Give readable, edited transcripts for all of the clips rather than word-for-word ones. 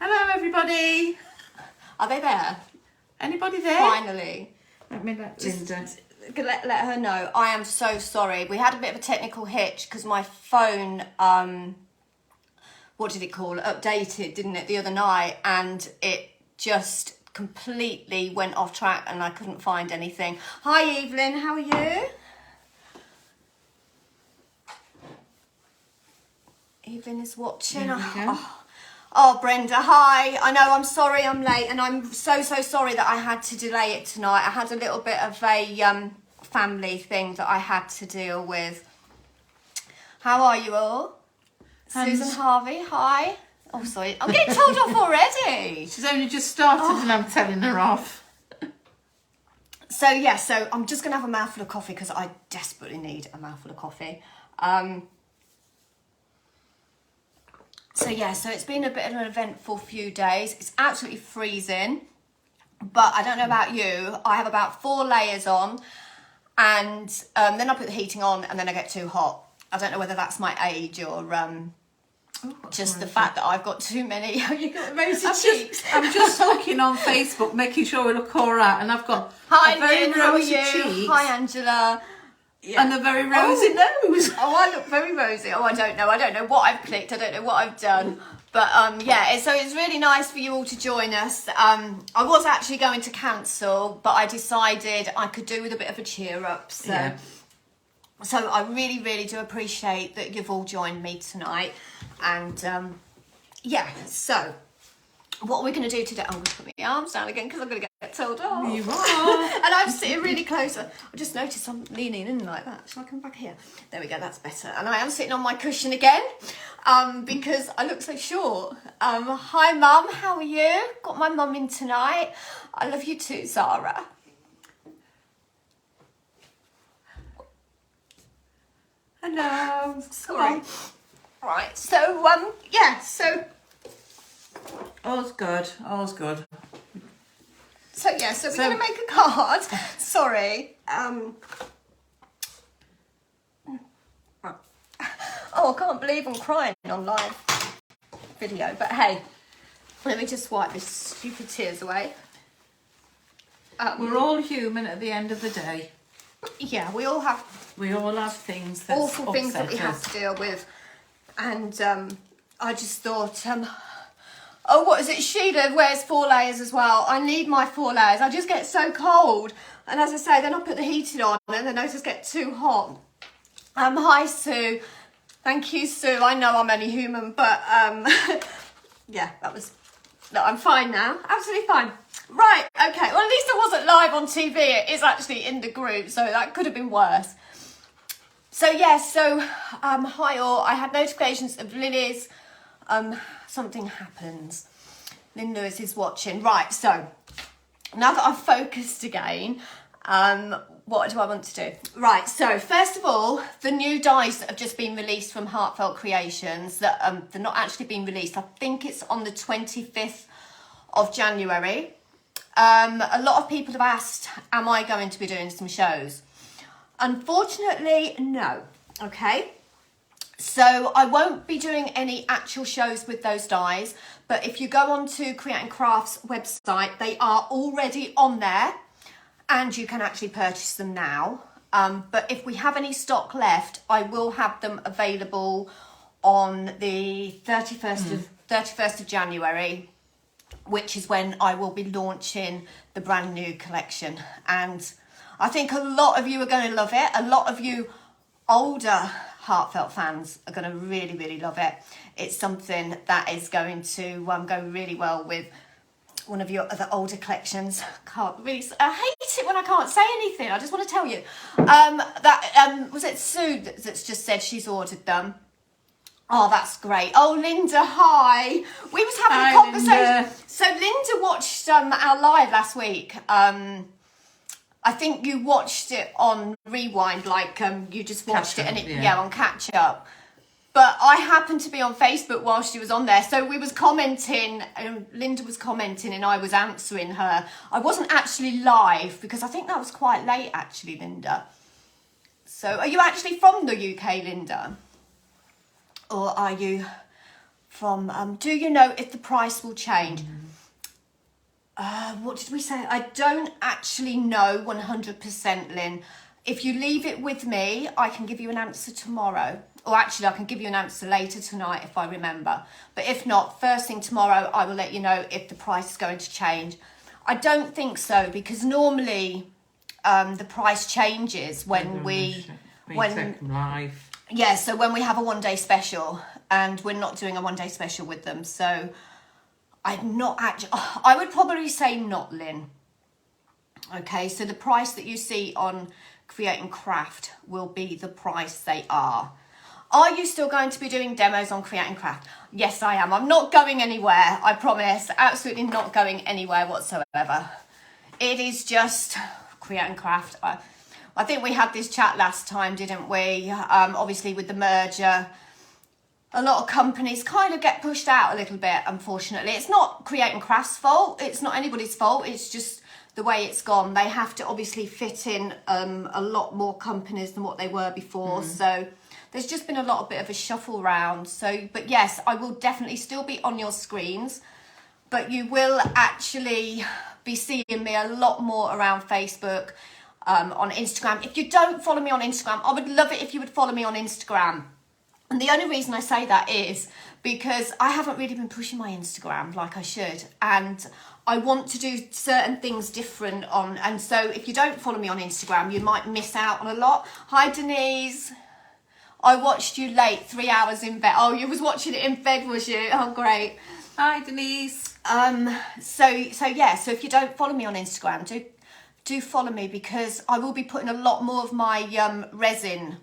Hello, everybody. Are they there? Anybody there? Finally. Let me let Linda. Let her know. I am so sorry. We had a bit of a technical hitch because my phone, what did it call? Updated, didn't it, the other night? And it just completely went off track and I couldn't find anything. Hi, Evelyn. How are you? Evelyn is watching. Oh, Brenda, hi. I know, I'm sorry I'm late and I'm so sorry that I had to delay it tonight. I had a little bit of a family thing that I had to deal with. How are you all? Susan Harvey, hi. Oh, sorry. I'm getting told off already. She's only just started and I'm telling her off. So I'm just going to have a mouthful of coffee because I desperately need a mouthful of coffee. So it's been a bit of an eventful few days. It's absolutely freezing, but I don't know about you. I have about 4 layers on, and then I put the heating on, and then I get too hot. I don't know whether that's my age or just the fact that I've got too many. You've got rosy cheeks. I'm just looking on Facebook, making sure we look all right, and I've got Hi, a very Lynn, how are rosy you? cheeks. Hi, Angela. Yeah. And a very rosy nose. Oh, I look very rosy. Oh, I don't know what I've clicked. I don't know what I've done. But so it's really nice for you all to join us. I was actually going to cancel, but I decided I could do with a bit of a cheer up. So I really do appreciate that you've all joined me tonight. And so what we're going to do today, I'm going to put my arms down again because I'm going to get told off. You are. And I'm sitting really close. I just noticed I'm leaning in like that. Shall I come back here? There we go, that's better. And I am sitting on my cushion again because I look so short. Hi, Mum, how are you? Got my mum in tonight. I love you too, Zara. Hello. Sorry. Right, so All's good. All's good. So we're going to make a card. Sorry. Oh, I can't believe I'm crying on live video. But hey, let me just wipe these stupid tears away. We're all human at the end of the day. Yeah, we all have things that awful things that we have to deal with. And I just thought, oh, what is it? Sheila wears 4 layers as well. I need my 4 layers. I just get so cold. And as I say, then I put the heating on and then I just get too hot. Hi, Sue. Thank you, Sue. I know I'm only human, but I'm fine now. Absolutely fine. Right, okay. Well, at least I wasn't live on TV. It is actually in the group, so that could have been worse. Hi all. I had notifications of Lily's. Something happens. Lynn Lewis is watching. Right, so now that I've focused again, what do I want to do? Right, so first of all, the new dies that have just been released from Heartfelt Creations, that they're not actually being released. I think it's on the 25th of January. A lot of people have asked, am I going to be doing some shows? Unfortunately, no. Okay. So I won't be doing any actual shows with those dies, but if you go on to Creating Crafts website, they are already on there and you can actually purchase them now. But if we have any stock left, I will have them available on the 31st of January, which is when I will be launching the brand new collection. And I think a lot of you are going to love it. A lot of you older Heartfelt fans are going to really love it. It's something that is going to go really well with one of your other older collections. I hate it when I can't say anything. I just want to tell you. Was it Sue that's just said she's ordered them? Oh, that's great. Oh, Linda, hi. We was having a conversation. Linda. So Linda watched our live last week. I think you watched it on Rewind, like you just watched it on catch up. But I happened to be on Facebook while she was on there, so we was commenting, and Linda was commenting, and I was answering her. I wasn't actually live because I think that was quite late, actually, Linda. So, are you actually from the UK, Linda, or are you from, do you know if the price will change? What did we say? I don't actually know 100%, Lynn. If you leave it with me, I can give you an answer tomorrow. Or actually, I can give you an answer later tonight if I remember. But if not, first thing tomorrow, I will let you know if the price is going to change. I don't think so, because normally the price changes when live. Yeah, so when we have a one-day special, and we're not doing a one-day special with them, so I'm not actually, I would probably say not, Lynn. Okay, so the price that you see on Create and Craft will be the price they are. Are you still going to be doing demos on Create and Craft? Yes, I am. I'm not going anywhere, I promise. Absolutely not going anywhere whatsoever. It is just Create and Craft. I think we had this chat last time, didn't we? Obviously with the merger, a lot of companies kind of get pushed out a little bit, unfortunately. It's not Create and Craft's fault. It's not anybody's fault. It's just the way it's gone. They have to obviously fit in a lot more companies than what they were before. So there's just been a lot of bit of a shuffle round. So, but yes, I will definitely still be on your screens, but you will actually be seeing me a lot more around Facebook, on Instagram. If you don't follow me on Instagram, I would love it if you would follow me on Instagram. And the only reason I say that is because I haven't really been pushing my Instagram like I should. And I want to do certain things different on. And so if you don't follow me on Instagram, you might miss out on a lot. Hi, Denise. I watched you late, 3 hours in bed. Oh, you was watching it in bed, was you? Oh, great. Hi, Denise. So yeah, so if you don't follow me on Instagram, do follow me, because I will be putting a lot more of my resin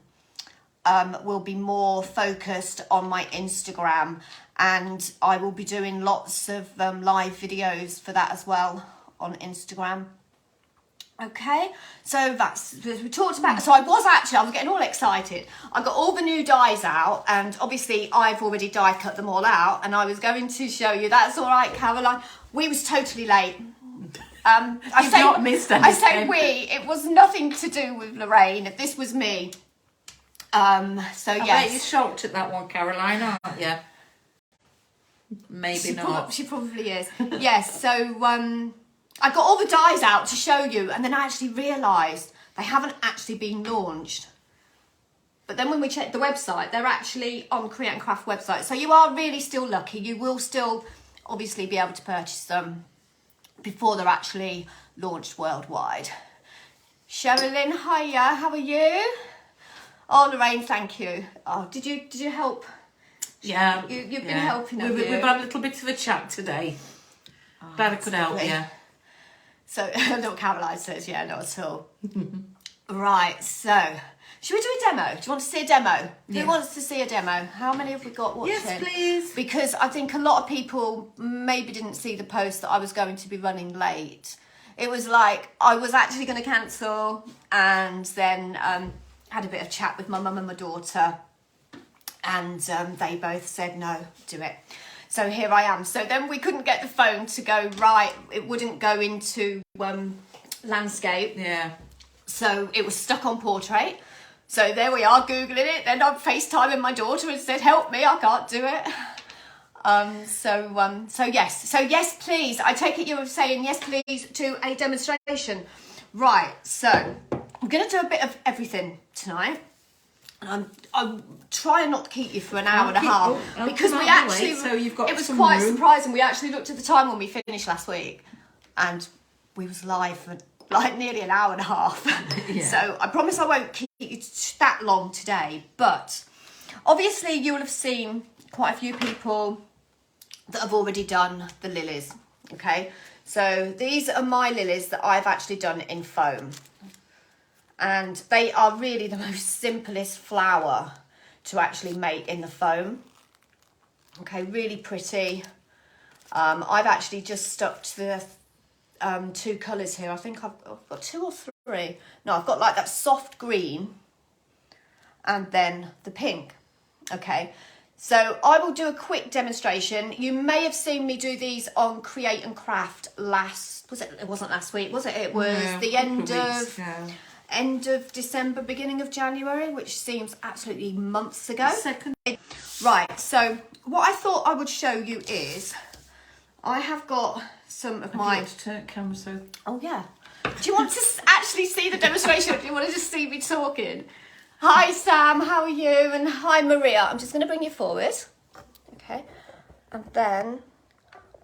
will be more focused on my Instagram, and I will be doing lots of live videos for that as well on Instagram. Okay, so that's, we talked about, so I was getting all excited. I got all the new dies out, and obviously I've already die cut them all out, and I was going to show you. That's all right, Caroline. We was totally late. You've not missed anything. I say we, it was nothing to do with Lorraine. This was me. So yes. I bet you're shocked at that one, Caroline, aren't you? Maybe not. She probably is. Yes, so I got all the dies out to show you, and then I actually realised they haven't actually been launched. But then when we checked the website, they're actually on Create and Craft website. So you are really still lucky. You will still obviously be able to purchase them before they're actually launched worldwide. Sherilyn, hiya, how are you? Oh, Lorraine, thank you. Oh, did you help? Yeah. You've been helping, have We've had a little bit of a chat today. Glad I could help you. So, look, Caroline says, yeah, not at all. Right, so, should we do a demo? Do you want to see a demo? Yeah. Who wants to see a demo? How many have we got watching? Yes, please. Because I think a lot of people maybe didn't see the post that I was going to be running late. It was like, I was actually going to cancel, and then had a bit of chat with my mum and my daughter, and they both said, no, do it. So here I am. So then we couldn't get the phone to go right. It wouldn't go into landscape. Yeah. So it was stuck on portrait. So there we are, Googling it. Then I'm FaceTiming my daughter and said, help me, I can't do it. So yes, please. I take it you were saying yes, please, to a demonstration. Right, so I'm going to do a bit of everything tonight. I'm trying not to keep you for an hour and a half, because we actually, so you've got, it was some quite room. surprising. We actually looked at the time when we finished last week, and we was live for like nearly an hour and a half. Yeah. So I promise I won't keep you that long today, but obviously you will have seen quite a few people that have already done the lilies. Okay, so these are my lilies that I've actually done in foam. And they are really the most simplest flower to actually make in the foam. Okay, really pretty. I've actually just stuck to the two colours here. I think I've got 2 or 3. No, I've got like that soft green and then the pink. Okay, so I will do a quick demonstration. You may have seen me do these on Create and Craft it wasn't last week, was it? It was the end of December, beginning of January, which seems absolutely months ago. Second. Right, so what I thought I would show you is I have got some of my... to turn the camera so... Oh, yeah. Do you want to actually see the demonstration or do you want to just see me talking? Hi, Sam. How are you? And hi, Maria. I'm just going to bring you forward. Okay. And then...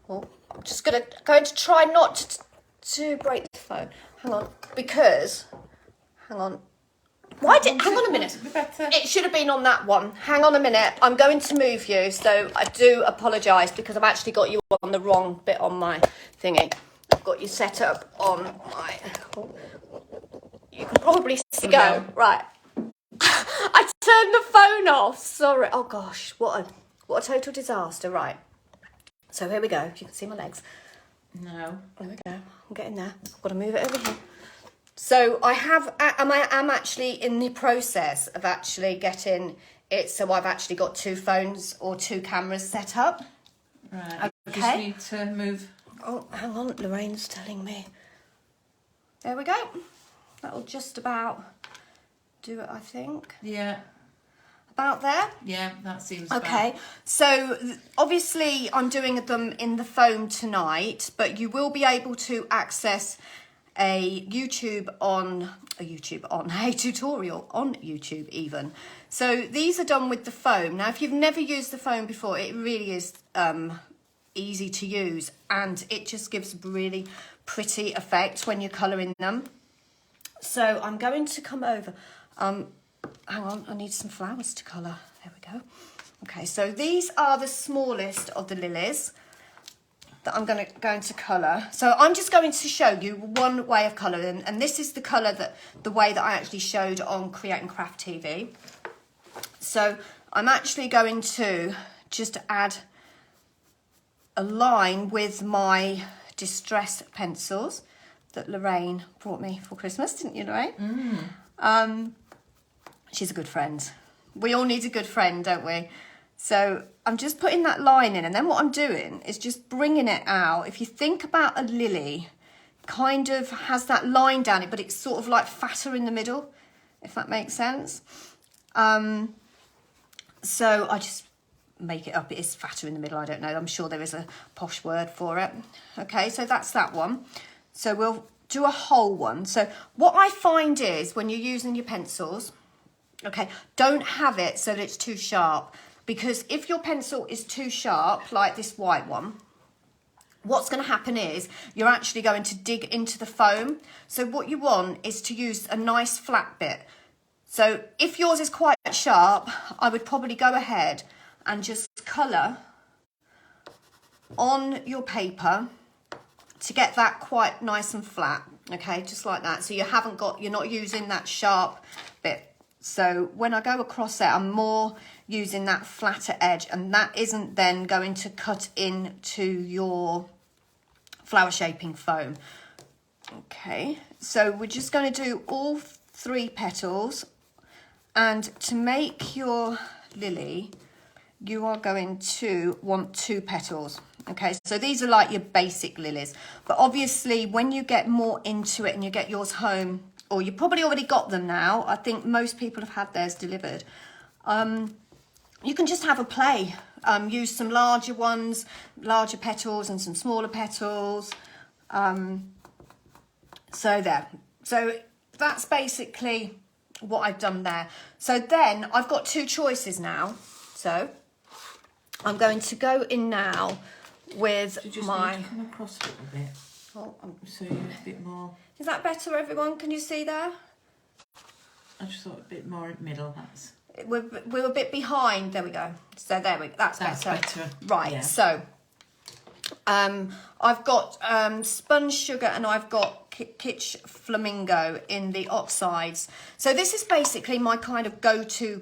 Oh, I'm just going to try not to break the phone. Hang on. Because... Hang on. Hang on a minute. It should have been on that one. Hang on a minute. I'm going to move you, so I do apologise because I've actually got you on the wrong bit on my thingy. I've got you set up on my... You can probably see go. Right. I turned the phone off. Sorry. Oh gosh, what a total disaster. Right. So here we go. If you can see my legs. No. There we go. I'm getting there. I've got to move it over here. So I am actually in the process of actually getting it. So I've actually got 2 phones or 2 cameras set up. Right. Okay. Just need to move. Oh, hang on. Lorraine's telling me. There we go. That'll just about do it, I think. Yeah. About there. Yeah, that seems okay. So obviously I'm doing them in the phone tonight, but you will be able to access a tutorial on YouTube even. So these are done with the phone. Now, if you've never used the phone before, it really is easy to use, and it just gives a really pretty effect when you're colouring them. So I'm going to come over. Hang on, I need some flowers to colour. There we go. Okay, so these are the smallest of the lilies that I'm going to colour. So I'm just going to show you one way of colouring, and this is the way that I actually showed on Create and Craft TV. So I'm actually going to just add a line with my distress pencils that Lorraine brought me for Christmas, didn't you, Lorraine? She's a good friend. We all need a good friend, don't we? So I'm just putting that line in, and then what I'm doing is just bringing it out. If you think about a lily, kind of has that line down it, but it's sort of like fatter in the middle, if that makes sense. So I just make it up. It is fatter in the middle. I don't know. I'm sure there is a posh word for it. Okay, so that's that one. So we'll do a whole one. So what I find is when you're using your pencils, okay, don't have it so that it's too sharp, because if your pencil is too sharp, like this white one, what's going to happen is you're actually going to dig into the foam. So what you want is to use a nice flat bit. So if yours is quite sharp, I would probably go ahead and just colour on your paper to get that quite nice and flat, okay, just like that. So you're not using that sharp bit. So when I go across there, I'm more using that flatter edge, and that isn't then going to cut into your flower shaping foam. Okay, so we're just going to do all 3 petals, and to make your lily, you are going to want 2 petals. Okay, so these are like your basic lilies, but obviously when you get more into it and you get yours home, or you probably already got them now, I think most people have had theirs delivered, you can just have a play. Use some larger ones, larger petals, and some smaller petals. So there. So that's basically what I've done there. So then I've got 2 choices now. So I'm going to go in now with You just my... need to come across a little bit. Oh, So you're a bit more... is that better, everyone? Can you see there? I just thought a bit more in the middle. We're a bit behind. There we go. So there we go. That's better. Right. Yeah. So I've got sponge sugar, and I've got Kitsch Flamingo in the oxides. So this is basically my kind of go-to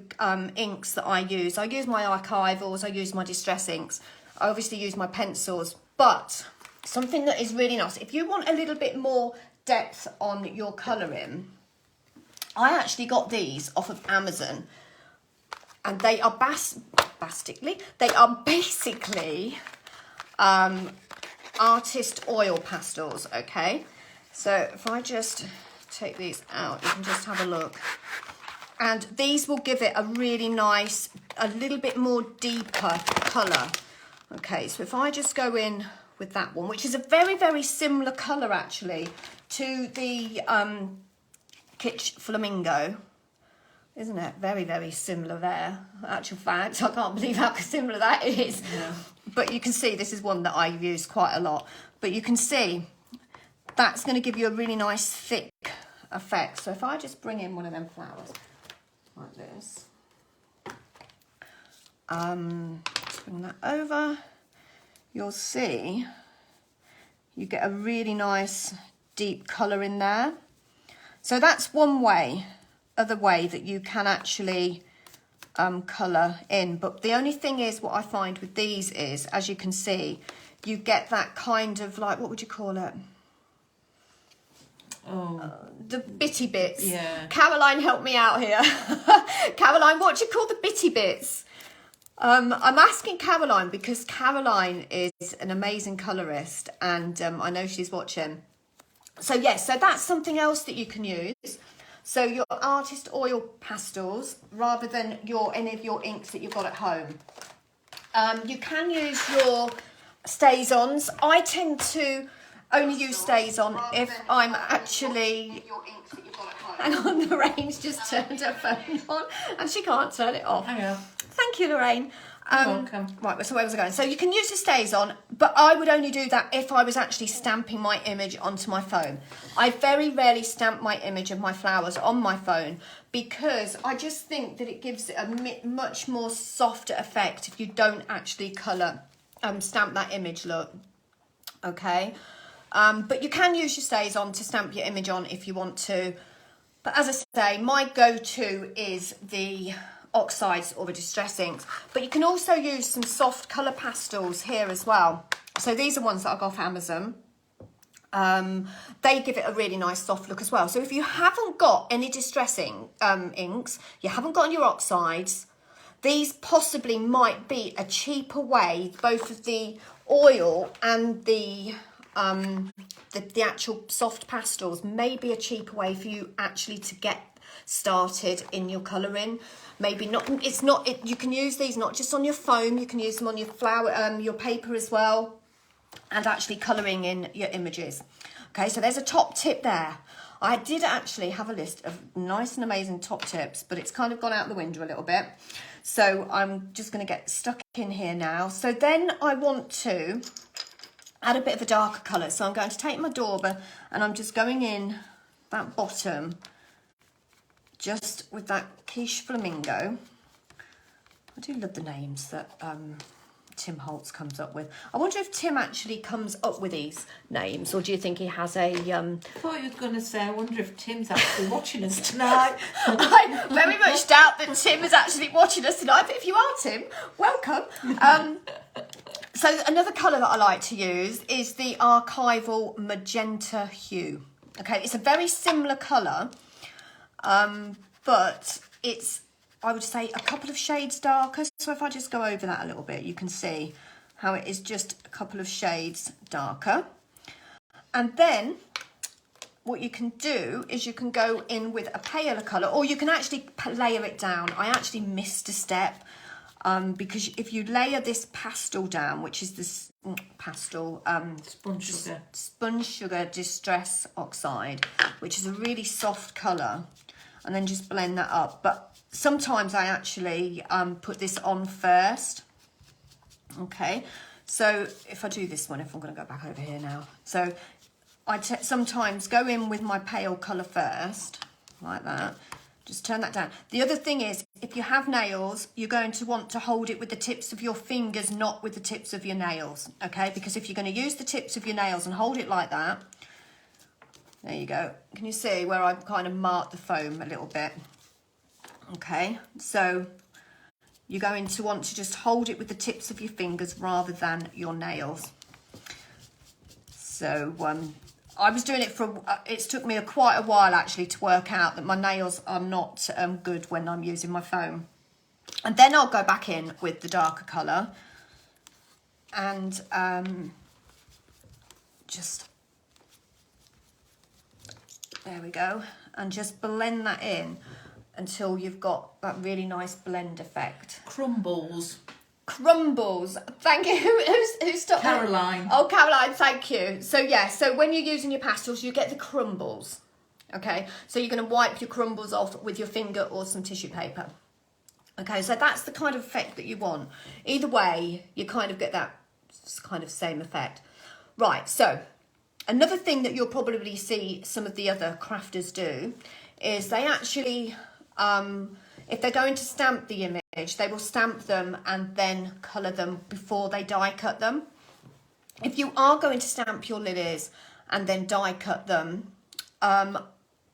inks that I use. I use my archivals. I use my distress inks. I obviously use my pencils, but something that is really nice, if you want a little bit more depth on your colouring, I actually got these off of Amazon, and they are basically artist oil pastels. Okay, so if I just take these out, you can just have a look, and these will give it a really nice a little bit more deeper colour. Okay, so if I just go in with that one, which is a very, very similar colour actually to the Kitsch Flamingo, isn't it? Very, very similar there. Actual fact, I can't believe how similar that is. Yeah. But you can see this is one that I use quite a lot. But you can see that's going to give you a really nice thick effect. So if I just bring in one of them flowers like this, just bring that over, you'll see you get a really nice deep colour in there. So that's one way, other way that you can actually colour in. But the only thing is, what I find with these is, as you can see, you get that kind of like, what would you call it? The bitty bits. Yeah. Caroline, help me out here. Caroline, what do you call the bitty bits? I'm asking Caroline because Caroline is an amazing colorist, and I know she's watching. So yes, so that's something else that you can use. So your artist oil pastels rather than any of your inks that you've got at home. You can use your StazOns. I tend to only use StazOn if I'm actually... Hang on, Lorraine's just turned her phone on and she can't turn it off. Hang on. Thank you, Lorraine. You're welcome. Right, so where was I going? So you can use the StazOn, but I would only do that if I was actually stamping my image onto my phone. I very rarely stamp my image of my flowers on my phone because I just think that it gives it a much more softer effect if you don't actually colour, stamp that image look. Okay, but you can use your StazOn to stamp your image on if you want to. But as I say, my go-to is the oxides or the distress inks, but you can also use some soft colour pastels here as well. So these are ones that I got off Amazon. They give it a really nice soft look as well. So if you haven't got any distressing inks, you haven't got your oxides, these possibly might be a cheaper way, both of the oil and the actual soft pastels may be a cheaper way for you actually to get started in your colouring. Maybe not, you can use these not just on your foam, you can use them on your flower, your paper as well, and actually colouring in your images. Okay, so there's a top tip there. I did actually have a list of nice and amazing top tips, but it's kind of gone out the window a little bit. So I'm just going to get stuck in here now. So then I want to add a bit of a darker colour. So I'm going to take my dauber and I'm just going in that bottom, just with that Quiche Flamingo. I do love the names that Tim Holtz comes up with. I wonder if Tim actually comes up with these names, or do you think he has a... I thought you were going to say, I wonder if Tim's actually watching us tonight. I very much doubt that Tim is actually watching us tonight, but if you are, Tim, welcome. So another colour that I like to use is the Archival Magenta Hue. Okay, it's a very similar colour, but it's, I would say, a couple of shades darker. So if I just go over that a little bit, you can see how it is just a couple of shades darker. And then what you can do is you can go in with a paler colour, or you can actually layer it down. I actually missed a step because if you layer this pastel down, which is this pastel sponge sugar distress oxide, which is a really soft colour, and then just blend that up. But sometimes I actually put this on first. Okay, so if I do this one, if I'm going to go back over here now, so I sometimes go in with my pale colour first, like that. Just turn that down. The other thing is, if you have nails, you're going to want to hold it with the tips of your fingers, not with the tips of your nails, okay? Because if you're going to use the tips of your nails and hold it like that, there you go. Can you see where I've kind of marked the foam a little bit? Okay, so you're going to want to just hold it with the tips of your fingers rather than your nails. So I was doing it for, it took me quite a while actually to work out that my nails are not good when I'm using my foam. And then I'll go back in with the darker colour and just, there we go, and just blend that in until you've got that really nice blend effect. Crumbles. Crumbles. Thank you. Who's stopped there? Caroline. Oh, Caroline, thank you. So yeah, so when you're using your pastels, you get the crumbles. Okay, so you're going to wipe your crumbles off with your finger or some tissue paper. Okay, so that's the kind of effect that you want. Either way, you kind of get that kind of same effect. Right, so another thing that you'll probably see some of the other crafters do is they actually, if they're going to stamp the image, they will stamp them and then colour them before they die cut them. If you are going to stamp your lilies and then die cut them,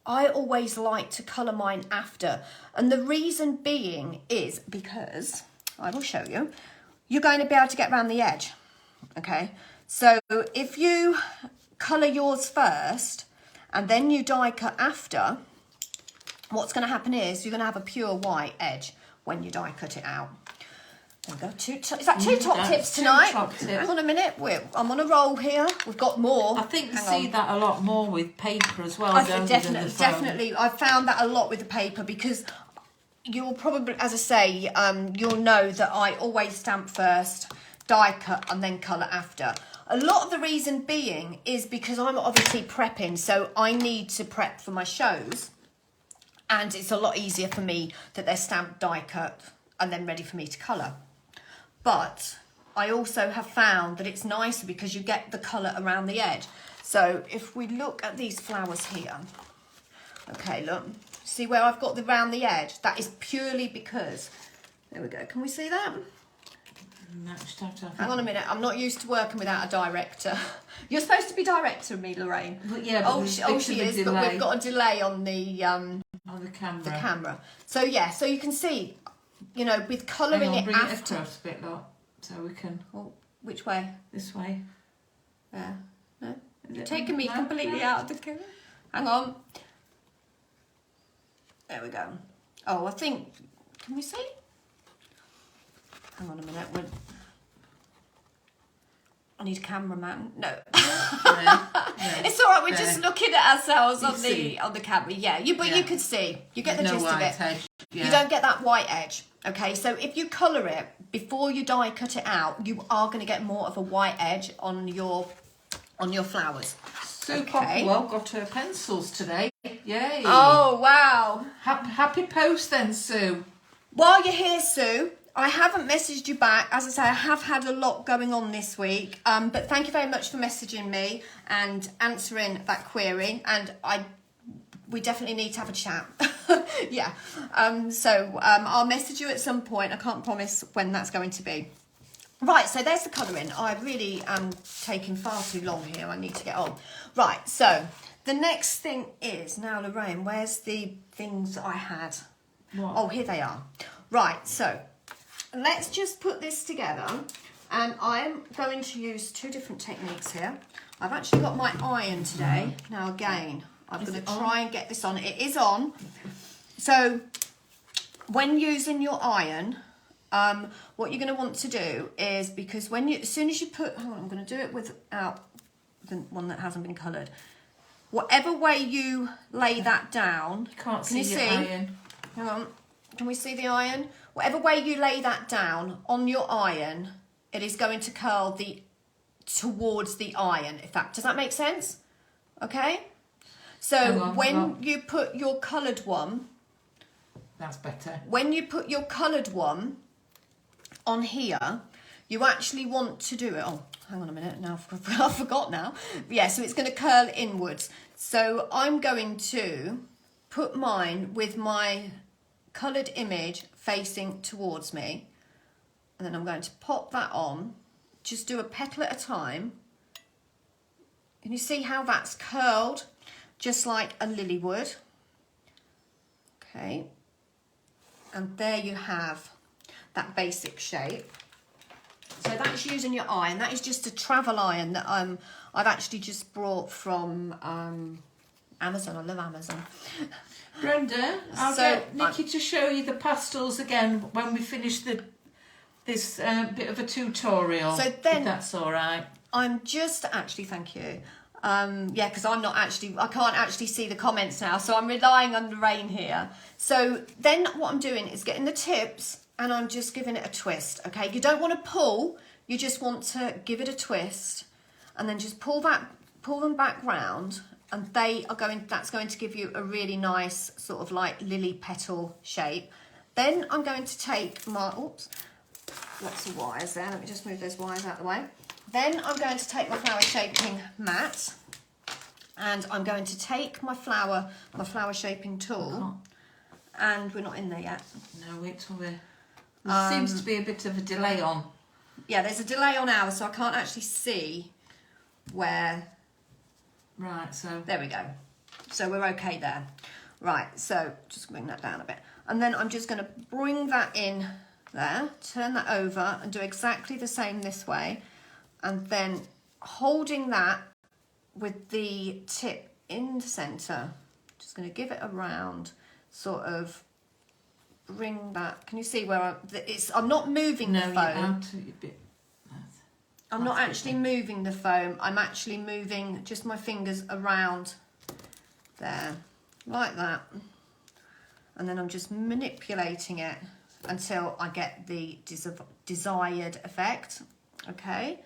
I always like to colour mine after. And the reason being is because, I will show you, you're going to be able to get around the edge. Okay, so if you colour yours first and then you die cut after, what's going to happen is you're going to have a pure white edge when you die cut it out. There we go. Is that two top tips tonight? Top tips. Hang on a minute. I'm on a roll here. We've got more. I think you see that a lot more with paper as well. Definitely. I've found that a lot with the paper because you'll probably, as I say, you'll know that I always stamp first, die cut, and then colour after. A lot of the reason being is because I'm obviously prepping, so I need to prep for my shows, and it's a lot easier for me that they're stamped, die cut, and then ready for me to colour. But I also have found that it's nicer because you get the colour around the edge. So if we look at these flowers here, okay, look, see where I've got the round the edge? That is purely because, there we go, can we see that? Hang on a minute, I'm not used to working without a director. You're supposed to be director of me, Lorraine. But yeah, but she is, but we've got a delay on the camera. So yeah, so you can see, you know, with colouring it bring after. It across a bit, look, so we can. Well, which way? This way. Yeah. No. You're taking me completely out of the camera. Hang on. There we go. Oh, I think. Can we see? Hang on a minute. I need a cameraman. No. Yeah. It's all right. We're just looking at ourselves on the camera. Yeah. You can see. You get the gist of it. Edge. Yeah. You don't get that white edge. Okay. So if you colour it before you die cut it out, you are going to get more of a white edge on your flowers. Sue Okay. Popwell got her pencils today. Yay. Oh wow. Happy post then, Sue. While you're here, Sue, I haven't messaged you back. As I say, I have had a lot going on this week. But thank you very much for messaging me and answering that query. And we definitely need to have a chat. Yeah. So I'll message you at some point. I can't promise when that's going to be. Right, so there's the colouring. I really am taking far too long here. I need to get on. Right, so the next thing is, now Lorraine, where's the things I had? What? Oh, here they are. Right, so let's just put this together. And I'm going to use two different techniques here. I've actually got my iron today. Now again, I'm going to try and get this on. It is on. So when using your iron, what you're going to want to do is, because as soon as you put, hang on, I'm going to do it without the one that hasn't been coloured. Whatever way you lay that down, Can you see? Iron. Hang on, can we see the iron? Whatever way you lay that down on your iron, it is going to curl towards the iron. Does that make sense? Okay. So when you put your coloured one, that's better. When you put your coloured one on here, you actually want to do it. Oh, hang on a minute. Now I forgot now. Yeah, so it's going to curl inwards. So I'm going to put mine with my coloured image facing towards me. And then I'm going to pop that on. Just do a petal at a time. Can you see how that's curled? Just like a lily would. Okay. And there you have that basic shape. So that's using your iron. That is just a travel iron that I've actually just brought from Amazon. I love Amazon. Brenda, I'll get Nikki to show you the pastels again when we finish this bit of a tutorial. So then, if that's all right. I'm just actually, thank you. Yeah, because I can't actually see the comments now, so I'm relying on the rain here. So then what I'm doing is getting the tips and I'm just giving it a twist, okay? You don't want to pull, you just want to give it a twist and then just pull them back round, and that's going to give you a really nice sort of like lily petal shape. Then I'm going to take my, oops, lots of wires there. Let me just move those wires out of the way. Then I'm going to take my flower shaping mat and I'm going to take my flower shaping tool, and we're not in there yet. No, wait till there seems to be a bit of a delay on. Yeah, there's a delay on ours, so I can't actually see where. Right, so. There we go. So we're okay there. Right, so just bring that down a bit. And then I'm just going to bring that in there, turn that over and do exactly the same this way. And then holding that with the tip in the centre, just going to give it a round, sort of bring that. Can you see where I'm not moving the foam. I'm not actually moving the foam. I'm actually moving just my fingers around there, like that. And then I'm just manipulating it until I get the desired effect. Okay.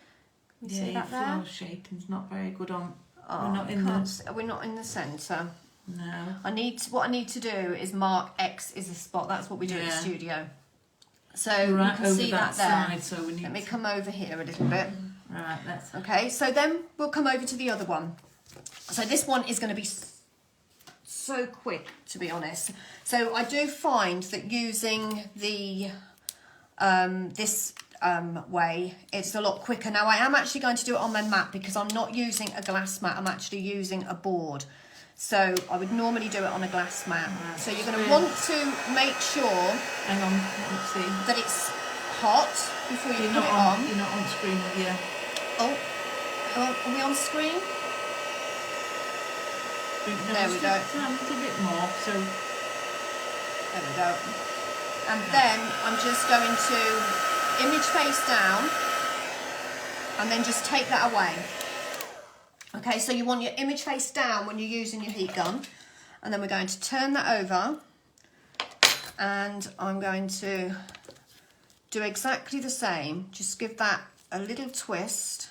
You see that there? Flower shaping's not very good on. Oh, we're not in the centre. No. What I need to do is mark X is a spot. That's what we do at the studio. So right, you can see that there. Side, so we need Let me come over here a little bit. Right, that's okay. So then we'll come over to the other one. So this one is going to be so quick, to be honest. So I do find that using the this way, it's a lot quicker. Now I am actually going to do it on my mat because I'm not using a glass mat. I'm actually using a board. So I would normally do it on a glass mat. Right. So you're going to want to make sure hang on, let's see, that it's hot before you put it on. You're not on screen with you. Oh, are we on screen? There we go. A little bit more. So there we go. And then I'm just going to image face down and then just take that away. Okay, so you want your image face down when you're using your heat gun, and then we're going to turn that over and I'm going to do exactly the same. Just give that a little twist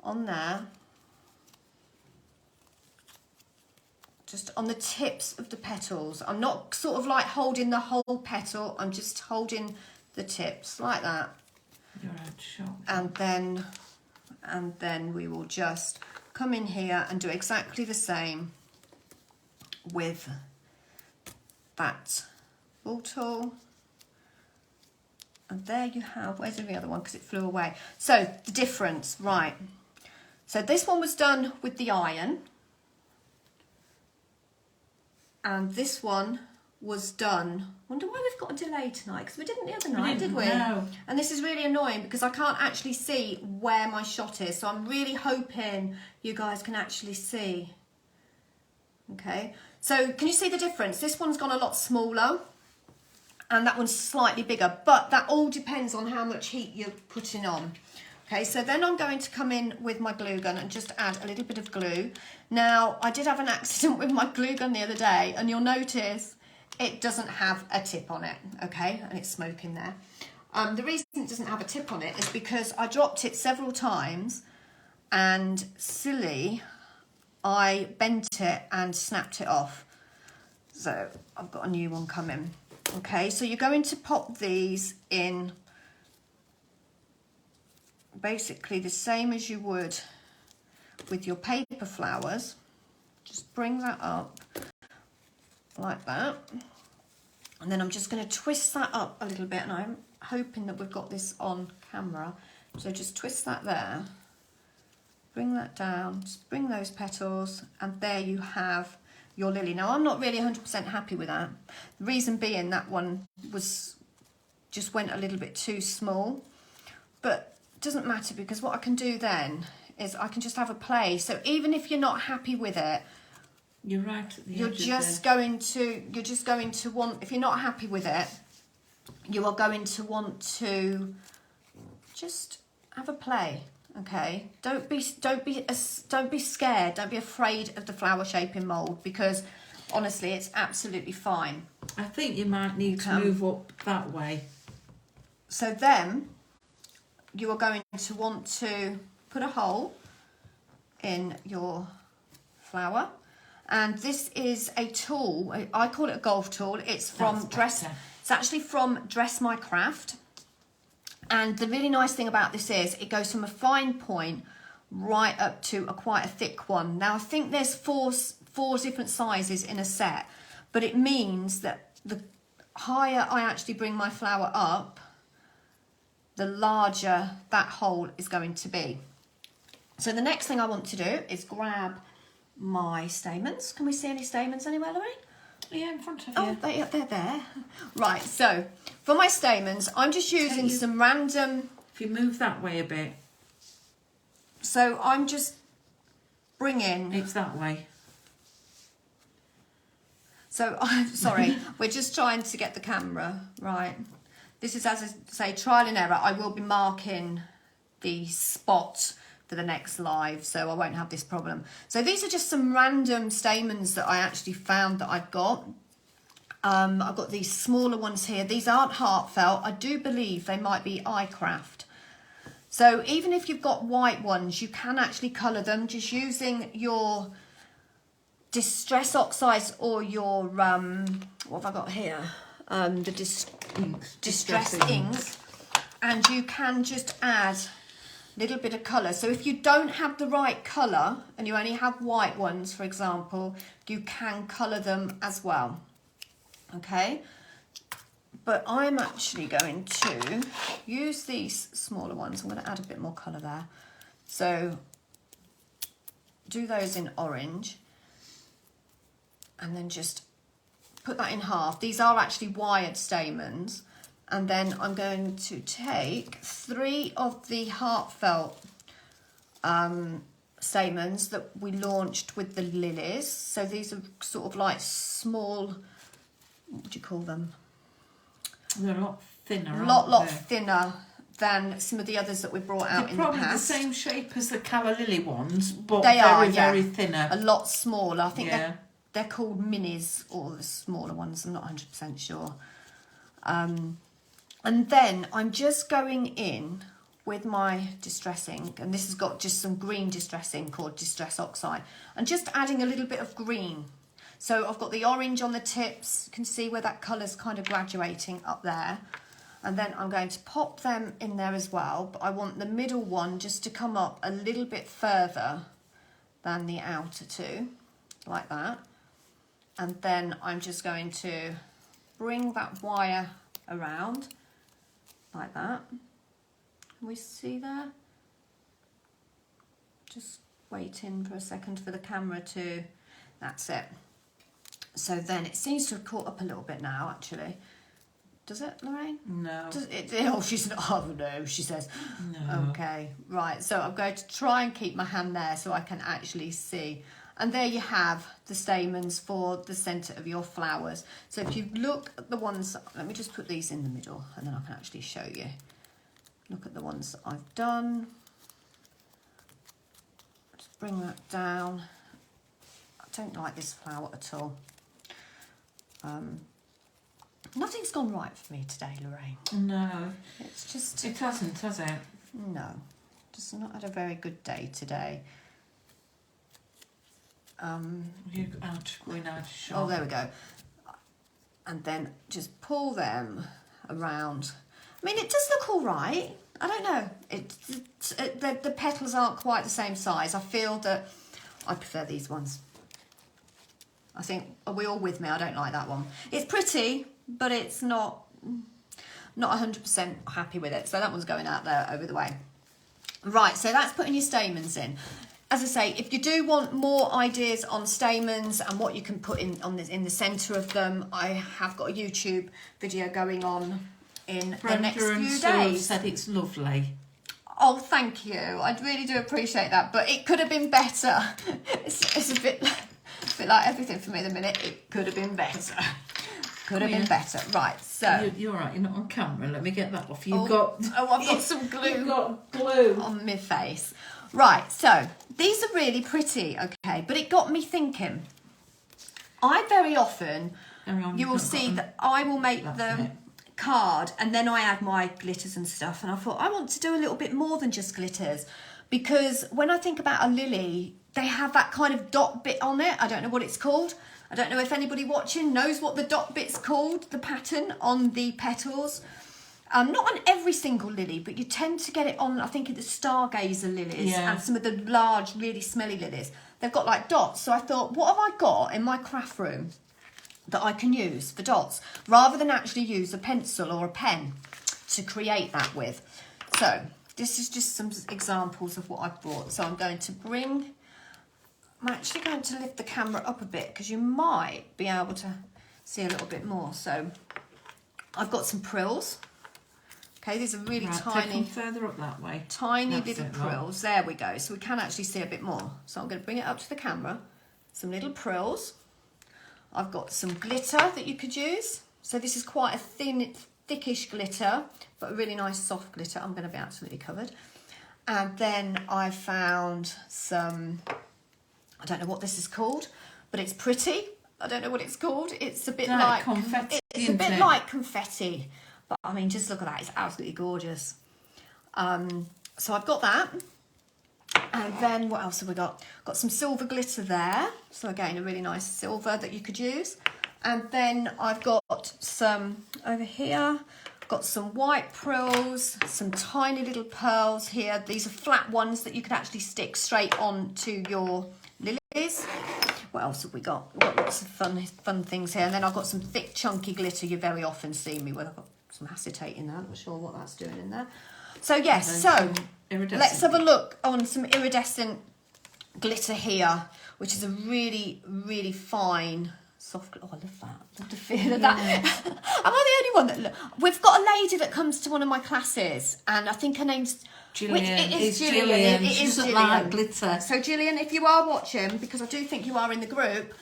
on there, just on the tips of the petals. I'm not sort of like holding the whole petal, I'm just holding the tips like that. You're out shot. And then we will just come in here and do exactly the same with that ball tool. And there you have, where's the other one? Because it flew away. So the difference, right. So this one was done with the iron. And this one was done, wonder why we've got a delay tonight, because we didn't the other night, did we? No. And this is really annoying because I can't actually see where my shot is, so I'm really hoping you guys can actually see. Okay, so can you see the difference? This one's gone a lot smaller and that one's slightly bigger, but that all depends on how much heat you're putting on. Okay, so then I'm going to come in with my glue gun and just add a little bit of glue. Now, I did have an accident with my glue gun the other day, and you'll notice it doesn't have a tip on it, okay? And it's smoking there. The reason it doesn't have a tip on it is because I dropped it several times, and silly, I bent it and snapped it off. So I've got a new one coming. Okay, so you're going to pop these in basically the same as you would with your paper flowers. Just bring that up like that, and then I'm just going to twist that up a little bit, and I'm hoping that we've got this on camera. So just twist that there, bring that down, just bring those petals, and there you have your lily. Now I'm not really 100% happy with that. The reason being that one just went a little bit too small, but doesn't matter, because what I can do then is I can just have a play. So even if you're not happy with it, you're right at the you're just going to want, if you're not happy with it, you are going to want to just have a play Okay, don't be scared. Don't be afraid of the flower shaping mould, because honestly, it's absolutely fine. I think you might need to move up that way. So then you are going to want to put a hole in your flower, and this is a tool. I call it a golf tool. It's from It's actually from Dress My Craft. And the really nice thing about this is it goes from a fine point right up to quite a thick one. Now I think there's four different sizes in a set, but it means that the higher I actually bring my flower up, the larger that hole is going to be. So the next thing I want to do is grab my stamens. Can we see any stamens anywhere, Lorraine? Yeah, in front of you. Oh, they're there. Right, so for my stamens, I'm just using some random... If you move that way a bit. So I'm just bringing... It's that way. So, I'm sorry, we're just trying to get the camera right. This is, as I say, trial and error. I will be marking the spot for the next live, so I won't have this problem. So these are just some random stamens that I actually found that I've got. I've got these smaller ones here. These aren't heartfelt. I do believe they might be iCraft. So even if you've got white ones, you can actually colour them just using your Distress Oxides or your, what have I got here? The Distress ink. And you can just add little bit of colour. So if you don't have the right colour and you only have white ones, for example, you can colour them as well. Okay, but I'm actually going to use these smaller ones. I'm going to add a bit more colour there. So do those in orange and then just put that in half. These are actually wired stamens. And then I'm going to take 3 of the heartfelt stamens that we launched with the lilies. So these are sort of like small, what would you call them? They're a lot thinner, lot thinner than some of the others that we brought out in the past. They're probably the same shape as the calla lily ones, but they are very thinner. A lot smaller. I think they're called minis, or the smaller ones. I'm not 100% sure. And then I'm just going in with my Distress ink, and this has got just some green Distress ink called Distress Oxide, and just adding a little bit of green. So I've got the orange on the tips. You can see where that colour's kind of graduating up there. And then I'm going to pop them in there as well, but I want the middle one just to come up a little bit further than the outer two, like that. And then I'm just going to bring that wire around like that. Can we see there? Just waiting for a second for the camera to, that's it. So then it seems to have caught up a little bit now, actually. Does it, Lorraine? No. Does it, oh, she's not, oh no, she says. No. Okay, right, so I'm going to try and keep my hand there so I can actually see. And there you have the stamens for the centre of your flowers. So if you look at the ones, let me just put these in the middle and then I can actually show you. Look at the ones that I've done. Just bring that down. I don't like this flower at all. Nothing's gone right for me today, Lorraine. No. It's just... It hasn't, has it? No. Just not had a very good day today. You're going out of shop. Oh, there we go. And then just pull them around. I mean, it does look all right. I don't know. The petals aren't quite the same size. I feel that I prefer these ones. I think, are we all with me? I don't like that one. It's pretty, but it's not 100% happy with it. So that one's going out there over the way. Right, so that's putting your stamens in. As I say, if you do want more ideas on stamens and what you can put in the centre of them, I have got a YouTube video going on in the next few days. Said it's lovely. Oh, thank you. I really do appreciate that, but it could have been better. It's a bit like everything for me at the minute. It could have been better. Could have been better. Right, so... You're right, you're not on camera. Let me get that off. I've got some glue. You've got glue on my face. Right, so these are really pretty, okay, but it got me thinking. I very often, you will see that I will make the card and then I add my glitters and stuff, and I thought I want to do a little bit more than just glitters, because when I think about a lily, they have that kind of dot bit on it. I don't know what it's called. I don't know if anybody watching knows what the dot bit's called, the pattern on the petals. Not on every single lily, but you tend to get it on, I think, in the stargazer lilies and some of the large, really smelly lilies. They've got like dots. So I thought, what have I got in my craft room that I can use for dots, rather than actually use a pencil or a pen to create that with? So this is just some examples of what I've brought. So I'm actually going to lift the camera up a bit because you might be able to see a little bit more. So I've got some prills. Okay, these are really tiny. Take them further up that way. Tiny little prills. There we go. So we can actually see a bit more. So I'm going to bring it up to the camera. Some little prills. I've got some glitter that you could use. So this is quite a thin, thickish glitter, but a really nice soft glitter. I'm going to be absolutely covered. And then I found some, I don't know what this is called, but it's pretty. I don't know what it's called. It's a bit like confetti. It's a bit like confetti. But I mean, just look at that, it's absolutely gorgeous. So I've got that. And then what else have we got? Got some silver glitter there. So again, a really nice silver that you could use. And then I've got some over here, got some white prills, some tiny little pearls here. These are flat ones that you can actually stick straight on to your lilies. What else have we got? We've got lots of fun things here. And then I've got some thick, chunky glitter you very often see me with. I've got some acetate in there. I'm not sure what that's doing in there. So yes, so let's have a look on some iridescent glitter here, which is a really, really fine soft. Oh, I love that. I love the feel of that. Am I the only one that? We've got a lady that comes to one of my classes, and I think her name's Gillian. It is Gillian. Gillian. It She is doesn't Gillian. like glitter. So Gillian, if you are watching, because I do think you are in the group,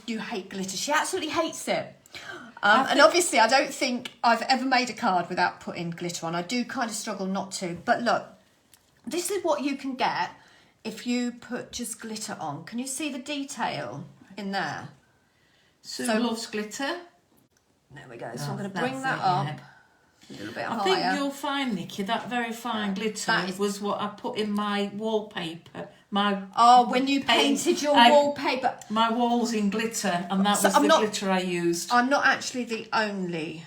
you hate glitter. She absolutely hates it. And obviously, I don't think I've ever made a card without putting glitter on. I do kind of struggle not to. But look, this is what you can get if you put just glitter on. Can you see the detail in there? Sue loves glitter. There we go. So I'm going to bring that up a little bit higher. I think you'll find, Nikki, that very fine glitter was what I put in my wallpaper. When you painted your wallpaper. My walls in glitter, and that was the glitter I used. I'm not actually the only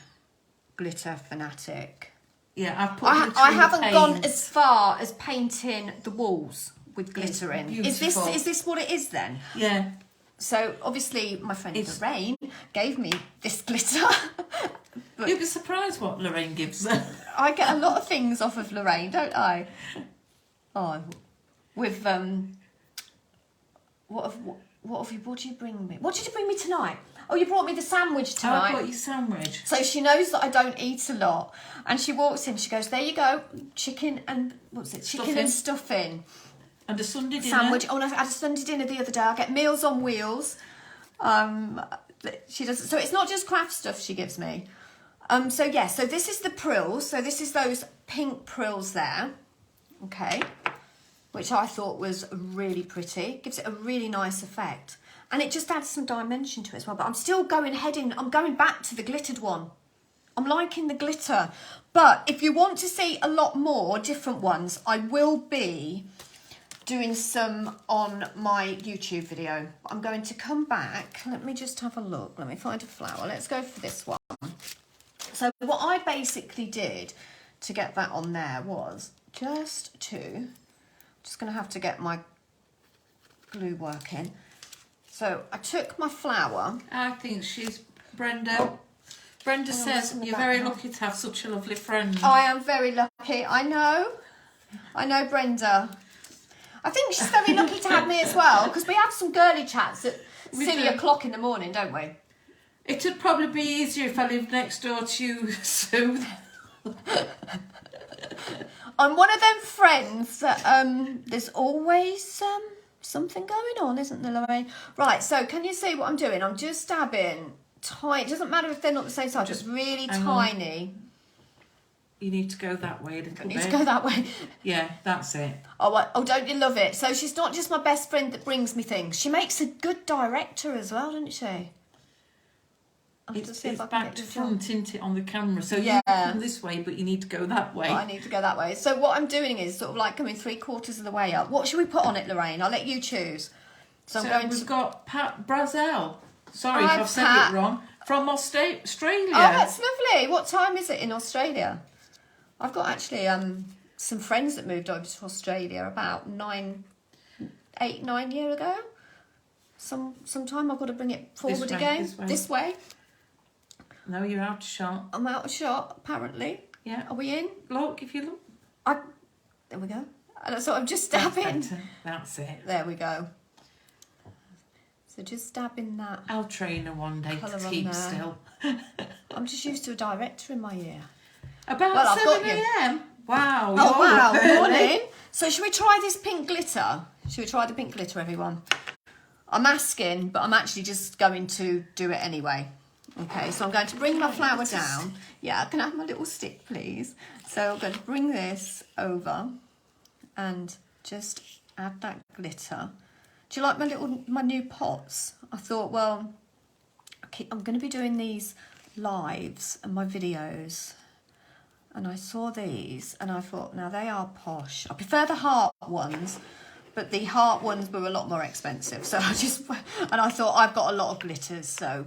glitter fanatic. Yeah, I haven't gone as far as painting the walls with glitter in. Is this what it is then? Yeah. So obviously my friend Lorraine gave me this glitter. You'd be surprised what Lorraine gives her. I get a lot of things off of Lorraine, don't I? Oh, with what did you bring me? What did you bring me tonight? Oh, you brought me the sandwich tonight. I brought you sandwich. So she knows that I don't eat a lot, and she walks in. She goes, "There you go, chicken and chicken and stuffing." And a Sunday dinner. Sandwich. Oh, no, I had a Sunday dinner the other day. I get Meals on Wheels. She does. So it's not just craft stuff she gives me. So yeah. So this is the prills. So this is those pink prills there. Okay. Which I thought was really pretty. Gives it a really nice effect. And it just adds some dimension to it as well. But I'm still going back to the glittered one. I'm liking the glitter. But if you want to see a lot more different ones, I will be doing some on my YouTube video. I'm going to come back. Let me just have a look. Let me find a flower. Let's go for this one. So what I basically did to get that on there was just going to have to get my glue working. So I took my flower. I think she's Brenda. Brenda says you're very lucky to have such a lovely friend. I am very lucky. I know, Brenda. I think she's very lucky to have me as well, because we have some girly chats at silly o'clock in the morning, don't we? It would probably be easier if I lived next door to you, Sue. I'm one of them friends that there's always something going on, isn't there, Lorraine? Right, so can you see what I'm doing? I'm just dabbing tiny. It doesn't matter if they're not the same size. Just really tiny. You need to go that way a little bit. You need to go that way. Yeah, that's it. Oh, don't you love it? So she's not just my best friend that brings me things. She makes a good director as well, doesn't she? It's back to front, isn't it, on the camera? So you come this way, but you need to go that way. Oh, I need to go that way. So what I'm doing is sort of like coming 3/4 of the way up. What should we put on it, Lorraine? I'll let you choose. So we've got Pat Brazel. Sorry if I've said it wrong. From Australia. Oh, that's lovely. What time is it in Australia? I've got actually some friends that moved over to Australia about 9 years ago. Sometime I've got to bring it forward again. This way. No, you're out of shot. I'm out of shot, apparently. Yeah. Are we in? Look, if you look. There we go. So I'm just dabbing. That's it. There we go. So just dabbing that. I'll train her one day to keep still. I'm just used to a director in my ear. About 7 a.m. Wow. Oh, wow. Morning. So should we try this pink glitter? Should we try the pink glitter, everyone? I'm asking, but I'm actually just going to do it anyway. Okay, so I'm going to bring my flower down. Yeah, can I have my little stick, please? So I'm going to bring this over and just add that glitter. Do you like my new pots? I thought, well, I'm going to be doing these lives and my videos. And I saw these and I thought, now they are posh. I prefer the heart ones, but the heart ones were a lot more expensive. So I thought I've got a lot of glitters, so.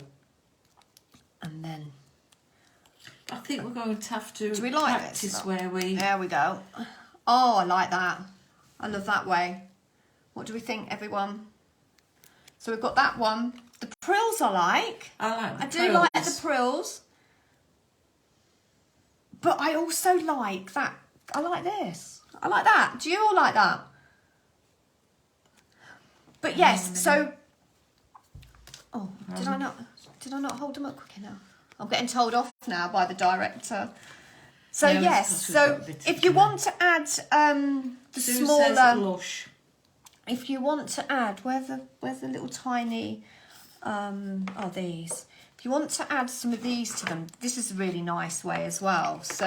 And then I think we're going to have to practice where we... There we go. Oh, I like that. I love that way. What do we think, everyone? So we've got that one. The prills I like. I do like the prills. But I also like that. I like this. I like that. Do you all like that? But yes, so... Oh, did I not hold them up quick enough? I'm getting told off now by the director. So yes, so if you want to add the smaller, if you want to add, where's the little tiny, these. If you want to add some of these to them, this is a really nice way as well. So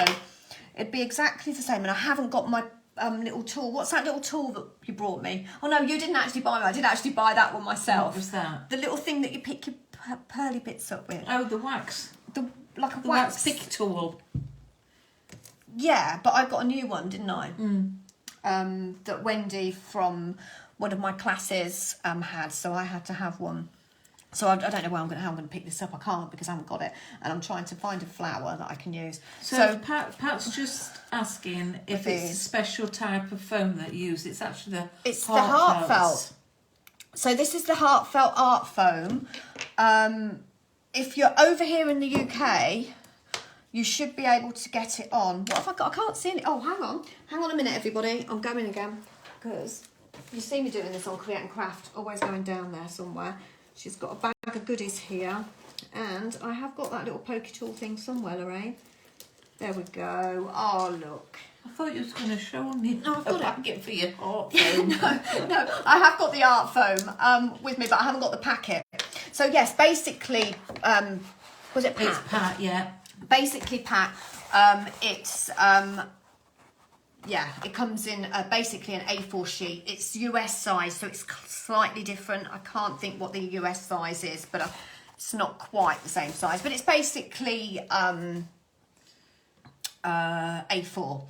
it'd be exactly the same. And I haven't got my little tool. What's that little tool that you brought me? Oh no, you didn't actually buy me. I did actually buy that one myself. What was that? The little thing that you pick your pearly bits up with. Oh, the wax. The wax pick tool. Yeah, but I got a new one, didn't I? That Wendy from one of my classes had, so I had to have one. So I don't know how I'm going to pick this up. I can't because I haven't got it, and I'm trying to find a flower that I can use. So Pat's just asking if it's a special type of foam that you use. It's actually the heartfelt. So this is the heartfelt art foam. If you're over here in the UK, you should be able to get it on. What have I got? I can't see it. Oh, hang on a minute, everybody. I'm going again because you see me doing this on Create and Craft. Always going down there somewhere. She's got a bag of goodies here, and I have got that little pokey tool thing somewhere, Lorraine. There we go. Oh, look. I thought you was going to show me. No, I've got a packet for your art foam. no, I have got the art foam with me, but I haven't got the packet. So yes, basically, was it Pat? It's Pat, yeah. Basically, Pat, it comes in basically an A4 sheet. It's US size, so it's slightly different. I can't think what the US size is, but it's not quite the same size. But it's basically A4.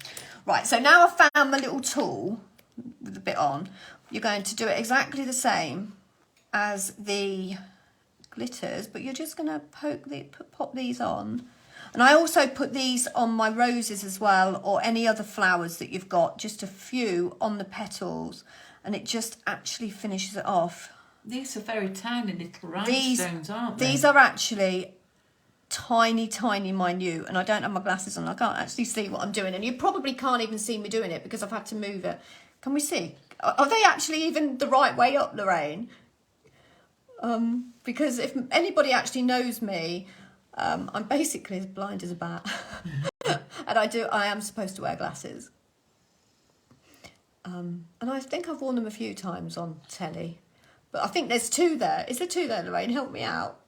Right, so now I've found my little tool with the bit on. You're going to do it exactly the same as the glitters, but you're just going to pop these on. And I also put these on my roses as well, or any other flowers that you've got, just a few on the petals, and it just actually finishes it off. These are very tiny little rhinestones, aren't they? These are actually tiny, tiny, minute, and I don't have my glasses on. I can't actually see what I'm doing, and you probably can't even see me doing it because I've had to move it. Can we see? Are they actually even the right way up, Lorraine? Because if anybody actually knows me, I'm basically as blind as a bat. And I am supposed to wear glasses. And I think I've worn them a few times on telly. But I think there's two there. Is there two there, Lorraine? Help me out.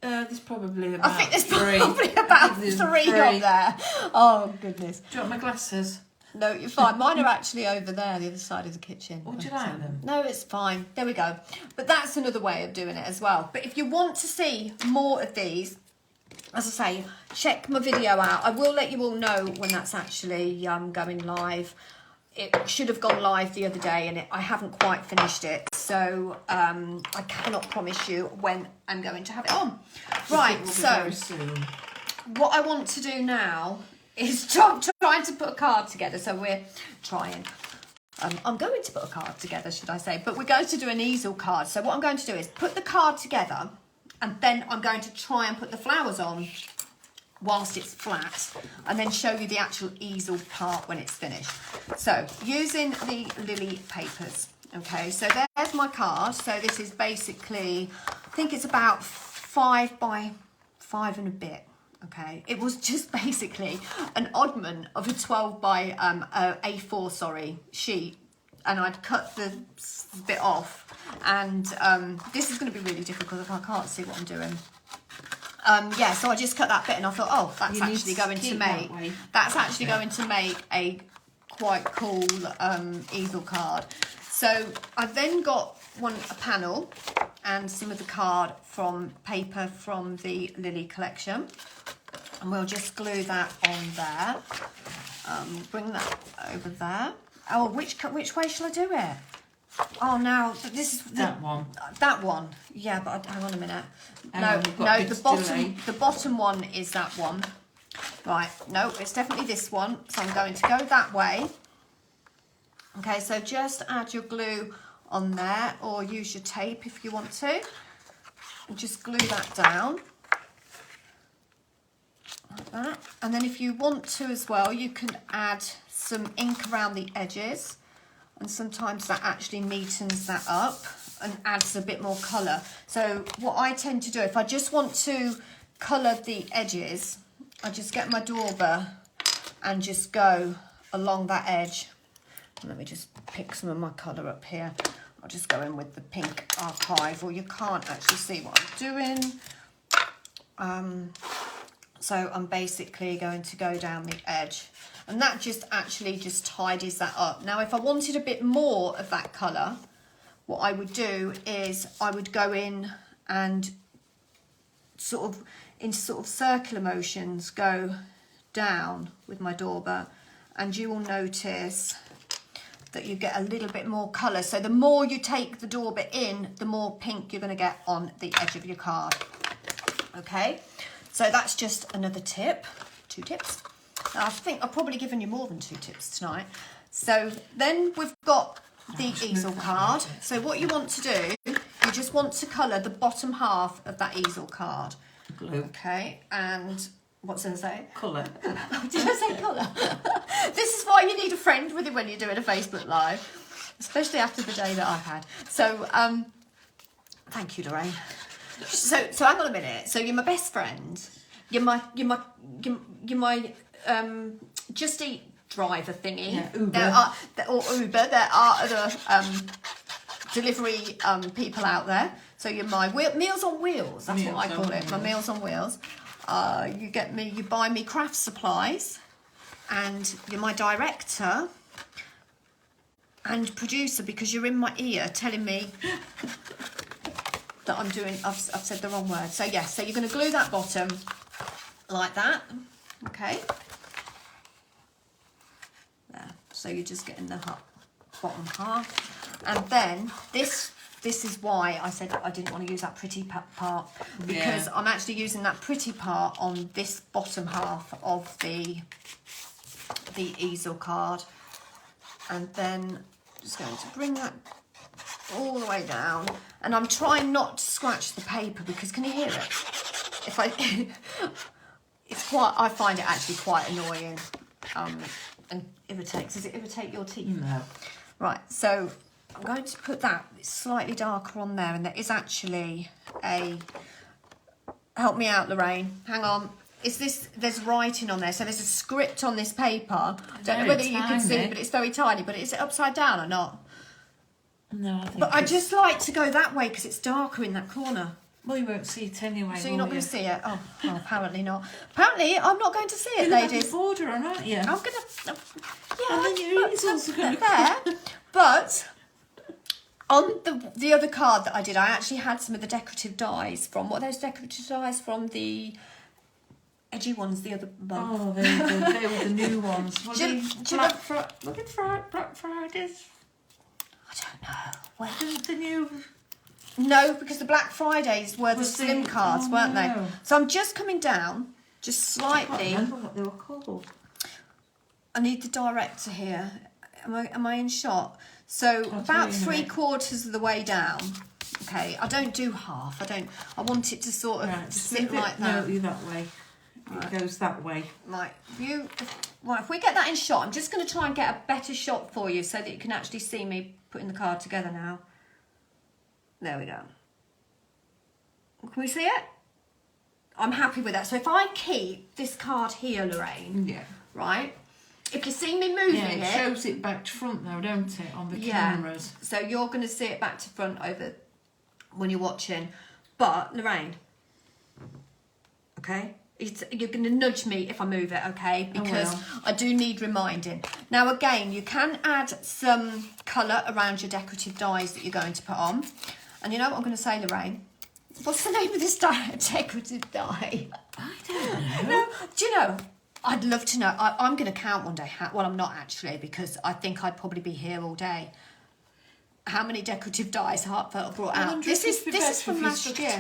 There's probably about I think there's three. probably about three on there. Oh, goodness. Do you want my glasses? No, you're fine. Mine are actually over there, the other side of the kitchen. Would you like them? No, it's fine. There we go. But that's another way of doing it as well. But if you want to see more of these, as I say, check my video out. I will let you all know when that's actually going live. It should have gone live the other day and I haven't quite finished it. So I cannot promise you when I'm going to have it on. Right, so what I want to do now is trying to put a card together. So we're trying. I'm going to put a card together, should I say. But we're going to do an easel card. So what I'm going to do is put the card together and then I'm going to try and put the flowers on whilst it's flat and then show you the actual easel part when it's finished. So using the lily papers. Okay, so there's my card. So this is basically, I think it's about 5 by 5 and a bit. Okay, it was just basically an oddment of a 12 by A4 sheet, and I'd cut the bit off, and this is going to be really difficult if I can't see what I'm doing. Yeah, so I just cut that bit and I thought, oh, that's actually going to make a quite cool easel card. So I then got a panel and some of the card from paper from the Lily collection. And we'll just glue that on there. Bring that over there. Oh, which way shall I do it? Oh, now this is that one. That one, yeah. But hang on a minute. No, the bottom one is that one. Right. No, it's definitely this one. So I'm going to go that way. Okay. So just add your glue on there, or use your tape if you want to, and just glue that down. Like that. And then if you want to as well, you can add some ink around the edges, and sometimes that actually neatens that up and adds a bit more colour. So what I tend to do, if I just want to colour the edges, I just get my dauber and just go along that edge. Let me just pick some of my colour up here. I'll just go in with the pink archive, or you can't actually see what I'm doing. So I'm basically going to go down the edge, and that just tidies that up. Now, if I wanted a bit more of that colour, what I would do is I would go in and sort of circular motions, go down with my dauber, and you will notice that you get a little bit more colour. So the more you take the dauber in, the more pink you're going to get on the edge of your card. Okay. So that's just another tip, 2 tips. Now, I think I've probably given you more than 2 tips tonight. So then we've got the easel card. So what you want to do, you just want to colour the bottom half of that easel card. Glue. Okay, and what's it say? Colour. Did I say colour? This is why you need a friend with you when you're doing a Facebook Live, especially after the day that I had. So, thank you, Lorraine. So hang on a minute. So you're my best friend. You're my Just Eat driver thingy. Yeah, Uber. Uber. There are other delivery people out there. So you're my Meals on Wheels. That's what I call it. My Meals on Wheels. You buy me craft supplies, and you're my director and producer, because you're in my ear telling me that I've said the wrong word. So yes, so you're going to glue that bottom like that. Okay. There. So you're just getting the bottom half, and then this is why I said I didn't want to use that pretty part, because I'm actually using that pretty part on this bottom half of the easel card, and then just going to bring that all the way down, and I'm trying not to scratch the paper, because can you hear it? If I I find it actually quite annoying and irritates. Does it irritate your teeth? No. Right, so I'm going to put that slightly darker on there, and there is actually help me out, Lorraine, hang on. There's writing on there, so there's a script on this paper. I don't know whether you can see, but it's very tiny. But is it upside down or not? No, I think But I just like to go that way because it's darker in that corner. Well, you won't see it anyway. So you're not going to see it? Oh, well, apparently not. Apparently, I'm not going to see it, ladies. You're border on, aren't you? I'm going to... Yeah, And then your easels are going to there. But on the other card that I did, I actually had some of the decorative dies from... What are those decorative dies from? The edgy ones the other month. Oh, they were the new ones. Were they Black Fridays? I don't know. Where? The new... No, because the Black Fridays were the Was slim it? cards, Oh, weren't they? no. So I'm just coming down, just I can't slightly. remember what they were called. I need the director here. Am I in shot? So I'll about tell you in a minute. 3/4 of the way down. Okay, I don't do half. I want it to sort of Right, just sit move it. like that. No, you that way. It goes that way. Right, if we get that in shot, I'm just going to try and get a better shot for you so that you can actually see me putting the card together now. There we go. Can we see it? I'm happy with that. So if I keep this card here, Lorraine, Yeah. right? If you see me moving Yeah, it shows it back to front though, don't it, on the cameras? So you're going to see it back to front over when you're watching. But Lorraine, okay, you're going to nudge me if I move it, okay? Because I do need reminding. Now again, you can add some colour around your decorative dies that you're going to put on. And you know what I'm going to say, Lorraine? What's the name of this decorative die? I don't know. No, do you know? I'd love to know. I'm going to count one day. Well, I'm not actually, because I think I'd probably be here all day. How many decorative dies Heartfelt brought out? This is from last year.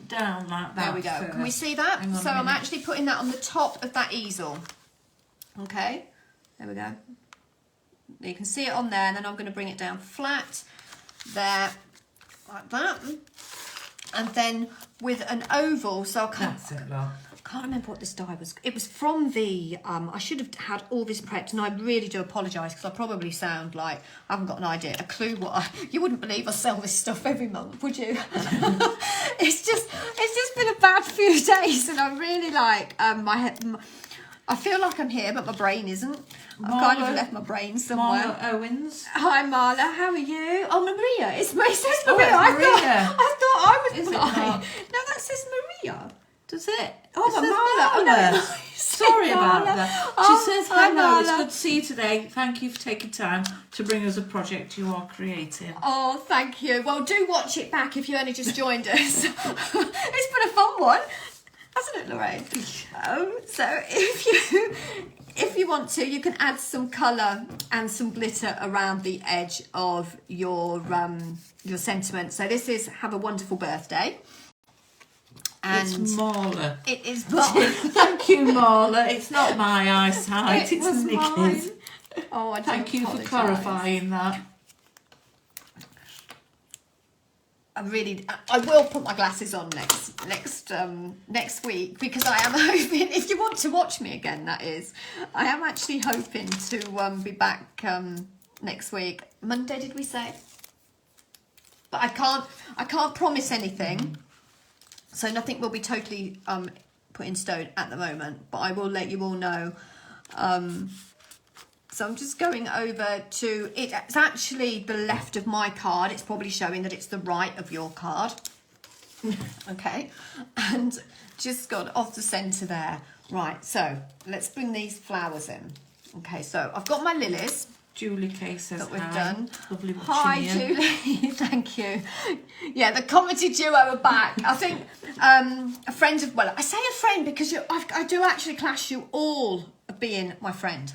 Down like that. There we go. First. Can we see that? Hang on So a I'm minute. actually putting that on the top of that easel. Okay. There we go. You can see it on there, and then I'm going to bring it down flat there, like that. And then with an oval, so I can't... That's it, love. I can't remember what this die was. It was from the... I should have had all this prepped, and I really do apologise because I probably sound like I haven't got an idea, a clue what I... You wouldn't believe I sell this stuff every month, would you? It's just been a bad few days, and I'm really like... I feel like I'm here, but my brain isn't. I've kind of left my brain somewhere. Marla Owens. Hi, Marla. How are you? Oh, Maria. It says Maria. Oh, it's Maria. I thought I was Is it blind. not? No, that says Maria. Does it? Oh, It but says Marla. Oh, no, Marla. it Sorry about Marla. that. Oh, She says, hi, hello, it's Marla. good to see you today. Thank you for taking time to bring us a project you are creating. Oh, thank you. Well, do watch it back if you only just joined us. It's been a fun one, hasn't it, Lorraine? So if you want to, you can add some colour and some glitter around the edge of your sentiment. So this is Have a Wonderful Birthday. And It's Marla. it is mine. Thank you, Marla. It's not my eyesight, It it's was Nikki's. mine. Oh, I do Thank you for apologise. clarifying that. I will put my glasses on next week, because I am hoping, if you want to watch me again, that is, I am actually hoping to be back next week. Monday, did we say? But I can't promise anything, so nothing will be totally put in stone at the moment. But I will let you all know. So I'm just going over to, it's actually the left of my card. It's probably showing that it's the right of your card. Okay. And just got off the centre there. Right, so let's bring these flowers in. Okay, so I've got my lilies. Julie Kay says That we've hi. done. Lovely watching Hi, you. Julie. Thank you. Yeah, the comedy duo are back. I think a friend of, well, I say a friend because I do actually class you all of being my friend.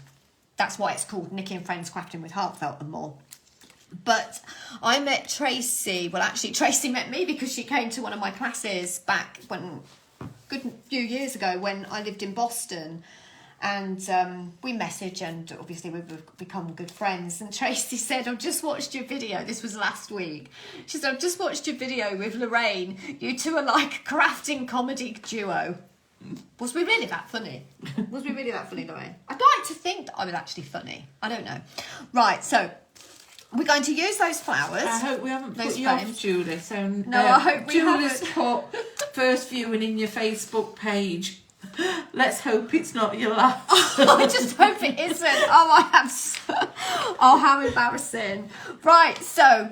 That's why it's called Nikki and Friends Crafting with Heartfelt and More. But I met Tracy. Well, actually, Tracy met me because she came to one of my classes back when, good few years ago, when I lived in Boston. And we messaged, and obviously we've become good friends. And Tracy said, I've just watched your video. This was last week. She said, I've just watched your video with Lorraine. You two are like a crafting comedy duo. Was we really that funny? Was we really that funny, Lorraine? I'd like to think that I was actually funny. I don't know. Right, so we're going to use those flowers. I hope we haven't Those put you frames. off, Julie. So, No, I hope we Julie's haven't. put first viewing in your Facebook page. Let's hope it's not your last. I just hope it isn't. Oh, I have. Oh, how embarrassing. Right, so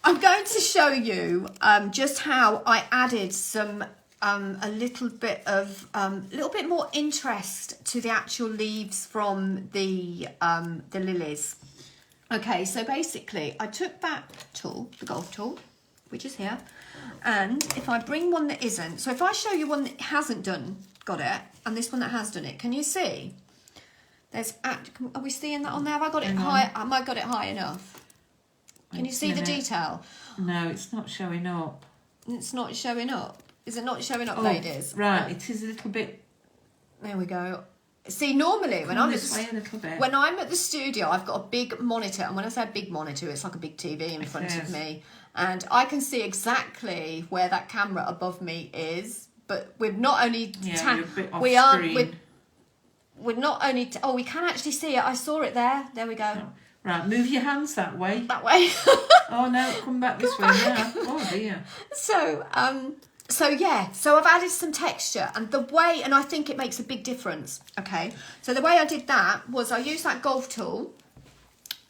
I'm going to show you just how I added some a little bit more interest to the actual leaves from the lilies. Okay, so basically I took that tool, the golf tool, which is here, and if I bring one that isn't, so if I show you one that hasn't got it, and this one that has done it, can you see? Are we seeing that on there? Have I got it high? Have I got it high enough? Can you see the detail? No, it's not showing up. It's not showing up. Is it not showing up, ladies? Right, it is a little bit. There we go. See, normally when I'm at the studio, I've got a big monitor, and when I say a big monitor, it's like a big TV in front of me, and I can see exactly where that camera above me is. But we're not only we're not only we can actually see it. I saw it there. There we go. Right, move your hands that way. That way. Oh no, come back this way now. Oh dear. So yeah, so I've added some texture, and I think it makes a big difference. Okay, so the way I did that was I used that golf tool,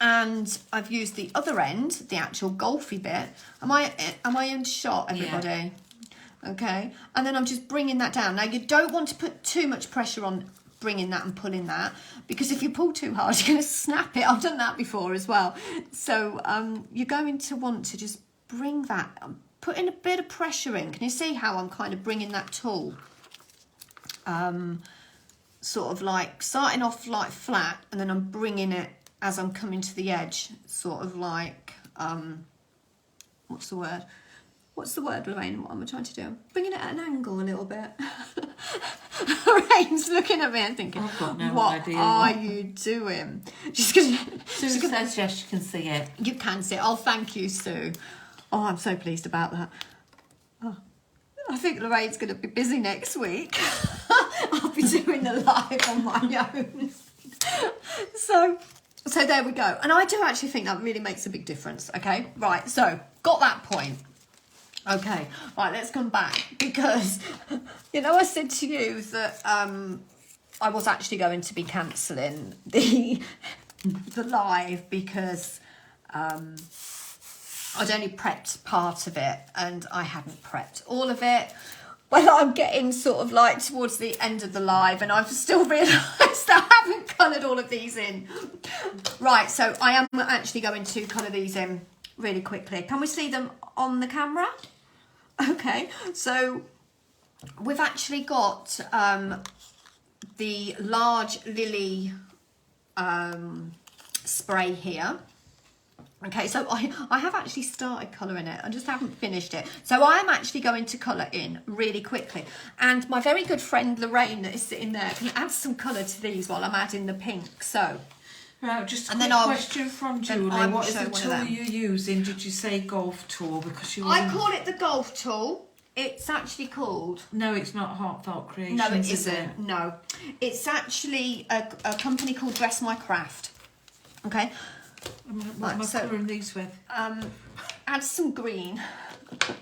and I've used the other end, the actual golfy bit. Am I in shot, everybody? Yeah. Okay, and then I'm just bringing that down. Now you don't want to put too much pressure on bringing that and pulling that, because if you pull too hard, you're going to snap it. I've done that before as well. So you're going to want to just bring that. Put in a bit of pressure in. Can you see how I'm kind of bringing that tool? Sort of like starting off like flat, and then I'm bringing it as I'm coming to the edge. Sort of like, what's the word? What's the word, Lorraine? What am I trying to do? Bringing it at an angle a little bit. Lorraine's looking at me and thinking, I've got no what idea. are you doing? Sue says yes, you can see it. You can see it. Oh, thank you, Sue. Oh, I'm so pleased about that. Oh, I think Lorraine's going to be busy next week. I'll be doing the live on my own. So there we go. And I do actually think that really makes a big difference. Okay, right. So got that point. Okay, right. Let's come back, because I said to you that I was actually going to be cancelling the live because I'd only prepped part of it and I hadn't prepped all of it. Well, I'm getting sort of like towards the end of the live, and I've still realised that I haven't coloured all of these in. Right, so I am actually going to colour these in really quickly. Can we see them on the camera? Okay, so we've actually got the large lily spray here. Okay, so I have actually started colouring it. I just haven't finished it. So I am actually going to colour in really quickly. And my very good friend Lorraine that is sitting there can add some colour to these while I'm adding the pink. So, right, just a quick question from Julie. What is the tool you're using? Did you say golf tool? Because I call it the golf tool. It's actually called... No, it's not Heartfelt Creations, No, it is isn't. It? No. It's actually a company called Dress My Craft. Okay. What am I colouring these with? Add some green. Okay.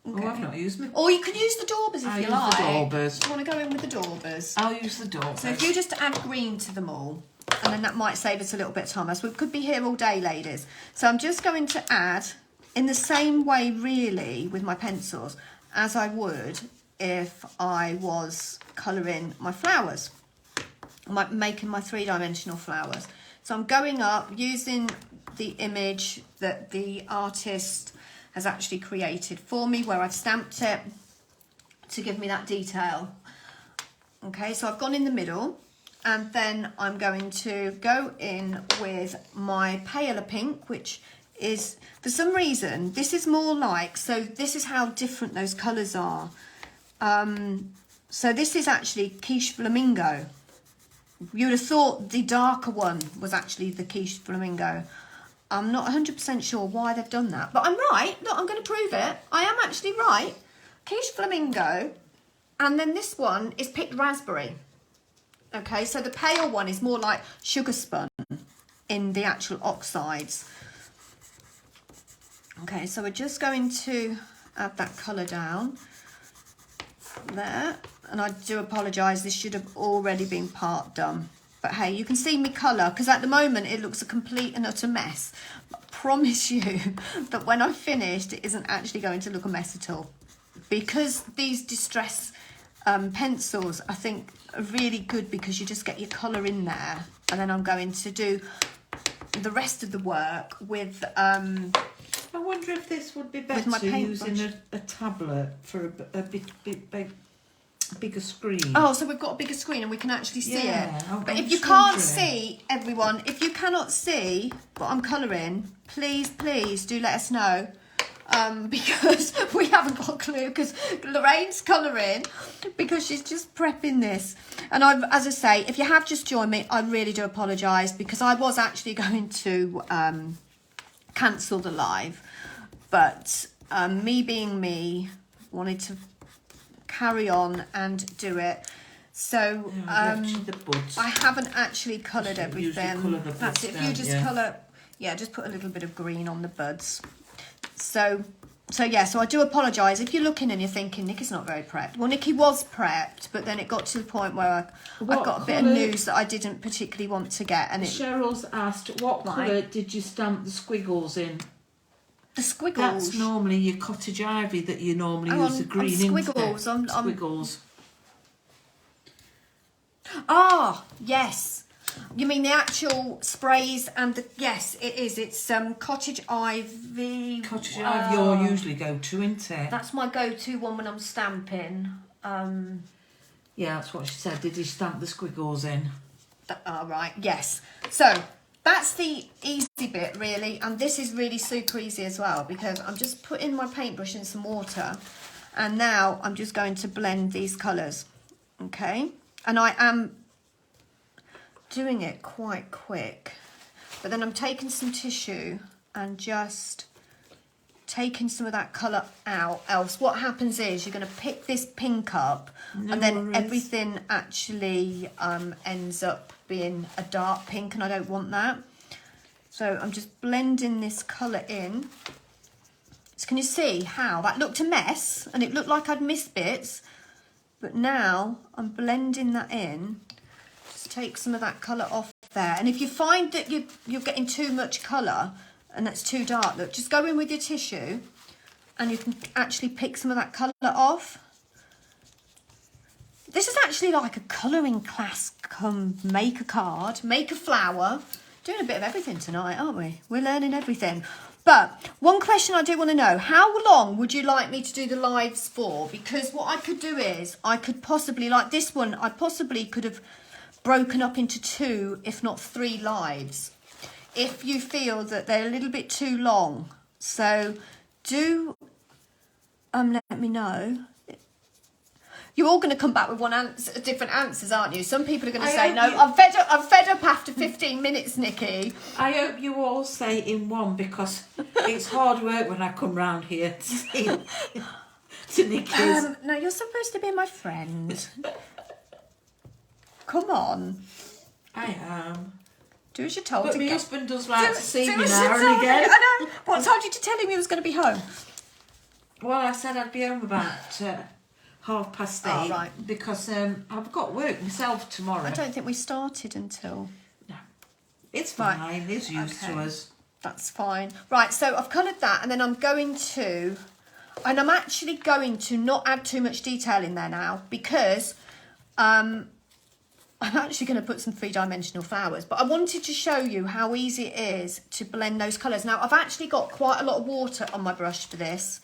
Oh, I've not used them. Or you can use the daubers if you like. The daubers. You want to go in with the daubers? I'll use the daubers. So if you just add green to them all, and then that might save us a little bit of time. As we could be here all day, ladies. So I'm just going to add, in the same way really with my pencils, as I would if I was colouring my flowers. Making my three-dimensional flowers. So I'm going up using the image that the artist has actually created for me, where I've stamped it to give me that detail. Okay, so I've gone in the middle, and then I'm going to go in with my paler pink, which is, for some reason, this is more like, so this is how different those colours are. So this is actually Quiche Flamingo. You would have thought the darker one was actually the Quiche Flamingo. I'm not 100% sure why they've done that, but I'm right. Look, I'm going to prove it. I am actually right. Quiche Flamingo, and then this one is Picked Raspberry. Okay, so the pale one is more like Sugar Spun in the actual oxides. Okay, so we're just going to add that colour down there. And I do apologise, this should have already been part done. But hey, you can see me colour, because at the moment it looks a complete and utter mess. But I promise you that when I've finished, it isn't actually going to look a mess at all. Because these distress pencils, I think, are really good because you just get your colour in there. And then I'm going to do the rest of the work with... I wonder if this would be better using a tablet for a bigger screen. Oh, so we've got a bigger screen and we can actually see it. But if you can't see, everyone, if you cannot see what I'm colouring, please do let us know. Because we haven't got a clue, because Lorraine's colouring because she's just prepping this. And as I say, if you have just joined me, I really do apologise, because I was actually going to cancel the live, but me being me, wanted to carry on and do it. So I haven't actually coloured everything. That's it. If you just colour, just put a little bit of green on the buds. So I do apologise if you're looking and you're thinking Nikki's not very prepped. Well, Nikki was prepped, but then it got to the point where I got a bit of news that I didn't particularly want to get. And Cheryl's asked, what colour did you stamp the squiggles in? The squiggles? That's normally your cottage ivy that you normally use the green squiggles. Squiggles. Ah, yes. You mean the actual sprays and the... Yes, it is. It's cottage ivy. Cottage ivy your usually go-to, isn't it? That's my go-to one when I'm stamping. Yeah, that's what she said. Did you stamp the squiggles in? Right, yes. So that's the easy bit, really. And this is really super easy as well, because I'm just putting my paintbrush in some water. And now I'm just going to blend these colours. Okay? And I am doing it quite quick, but then I'm taking some tissue and just taking some of that colour out, else what happens is you're going to pick this pink up and then everything actually ends up being a dark pink, and I don't want that. So I'm just blending this colour in. So can you see how that looked a mess and it looked like I'd missed bits, but now I'm blending that in. Take some of that colour off there, and if you find that you're getting too much colour and that's too dark, look, just go in with your tissue and you can actually pick some of that colour off. This is actually like a colouring class, come make a card, make a flower, doing a bit of everything tonight, aren't we? We're learning everything. But one question I do want to know, how long would you like me to do the lives for? Because what I could do is, I could possibly, like this one, I possibly could have broken up into 2, if not 3 lives, if you feel that they're a little bit too long. So do let me know. You're all going to come back with different answers, aren't you? Some people are going to say, no, I'm fed up after 15 minutes, Nikki. I hope you all say in one, because it's hard work when I come round here to see to Nikki's. No, you're supposed to be my friend. Come on. I am. Do as you're told. But my husband does like to see me as now you're and told. again. I know. What time did you tell him he was going to be home? Well, I said I'd be home about 8:30. Oh, right. Because I've got work myself tomorrow. I don't think we started until... No. It's fine. Right. It's used to us. That's fine. Right, so I've coloured that, and then I'm going to... And I'm actually going to not add too much detail in there now, because... I'm actually going to put some 3-dimensional flowers, but I wanted to show you how easy it is to blend those colours. Now, I've actually got quite a lot of water on my brush for this.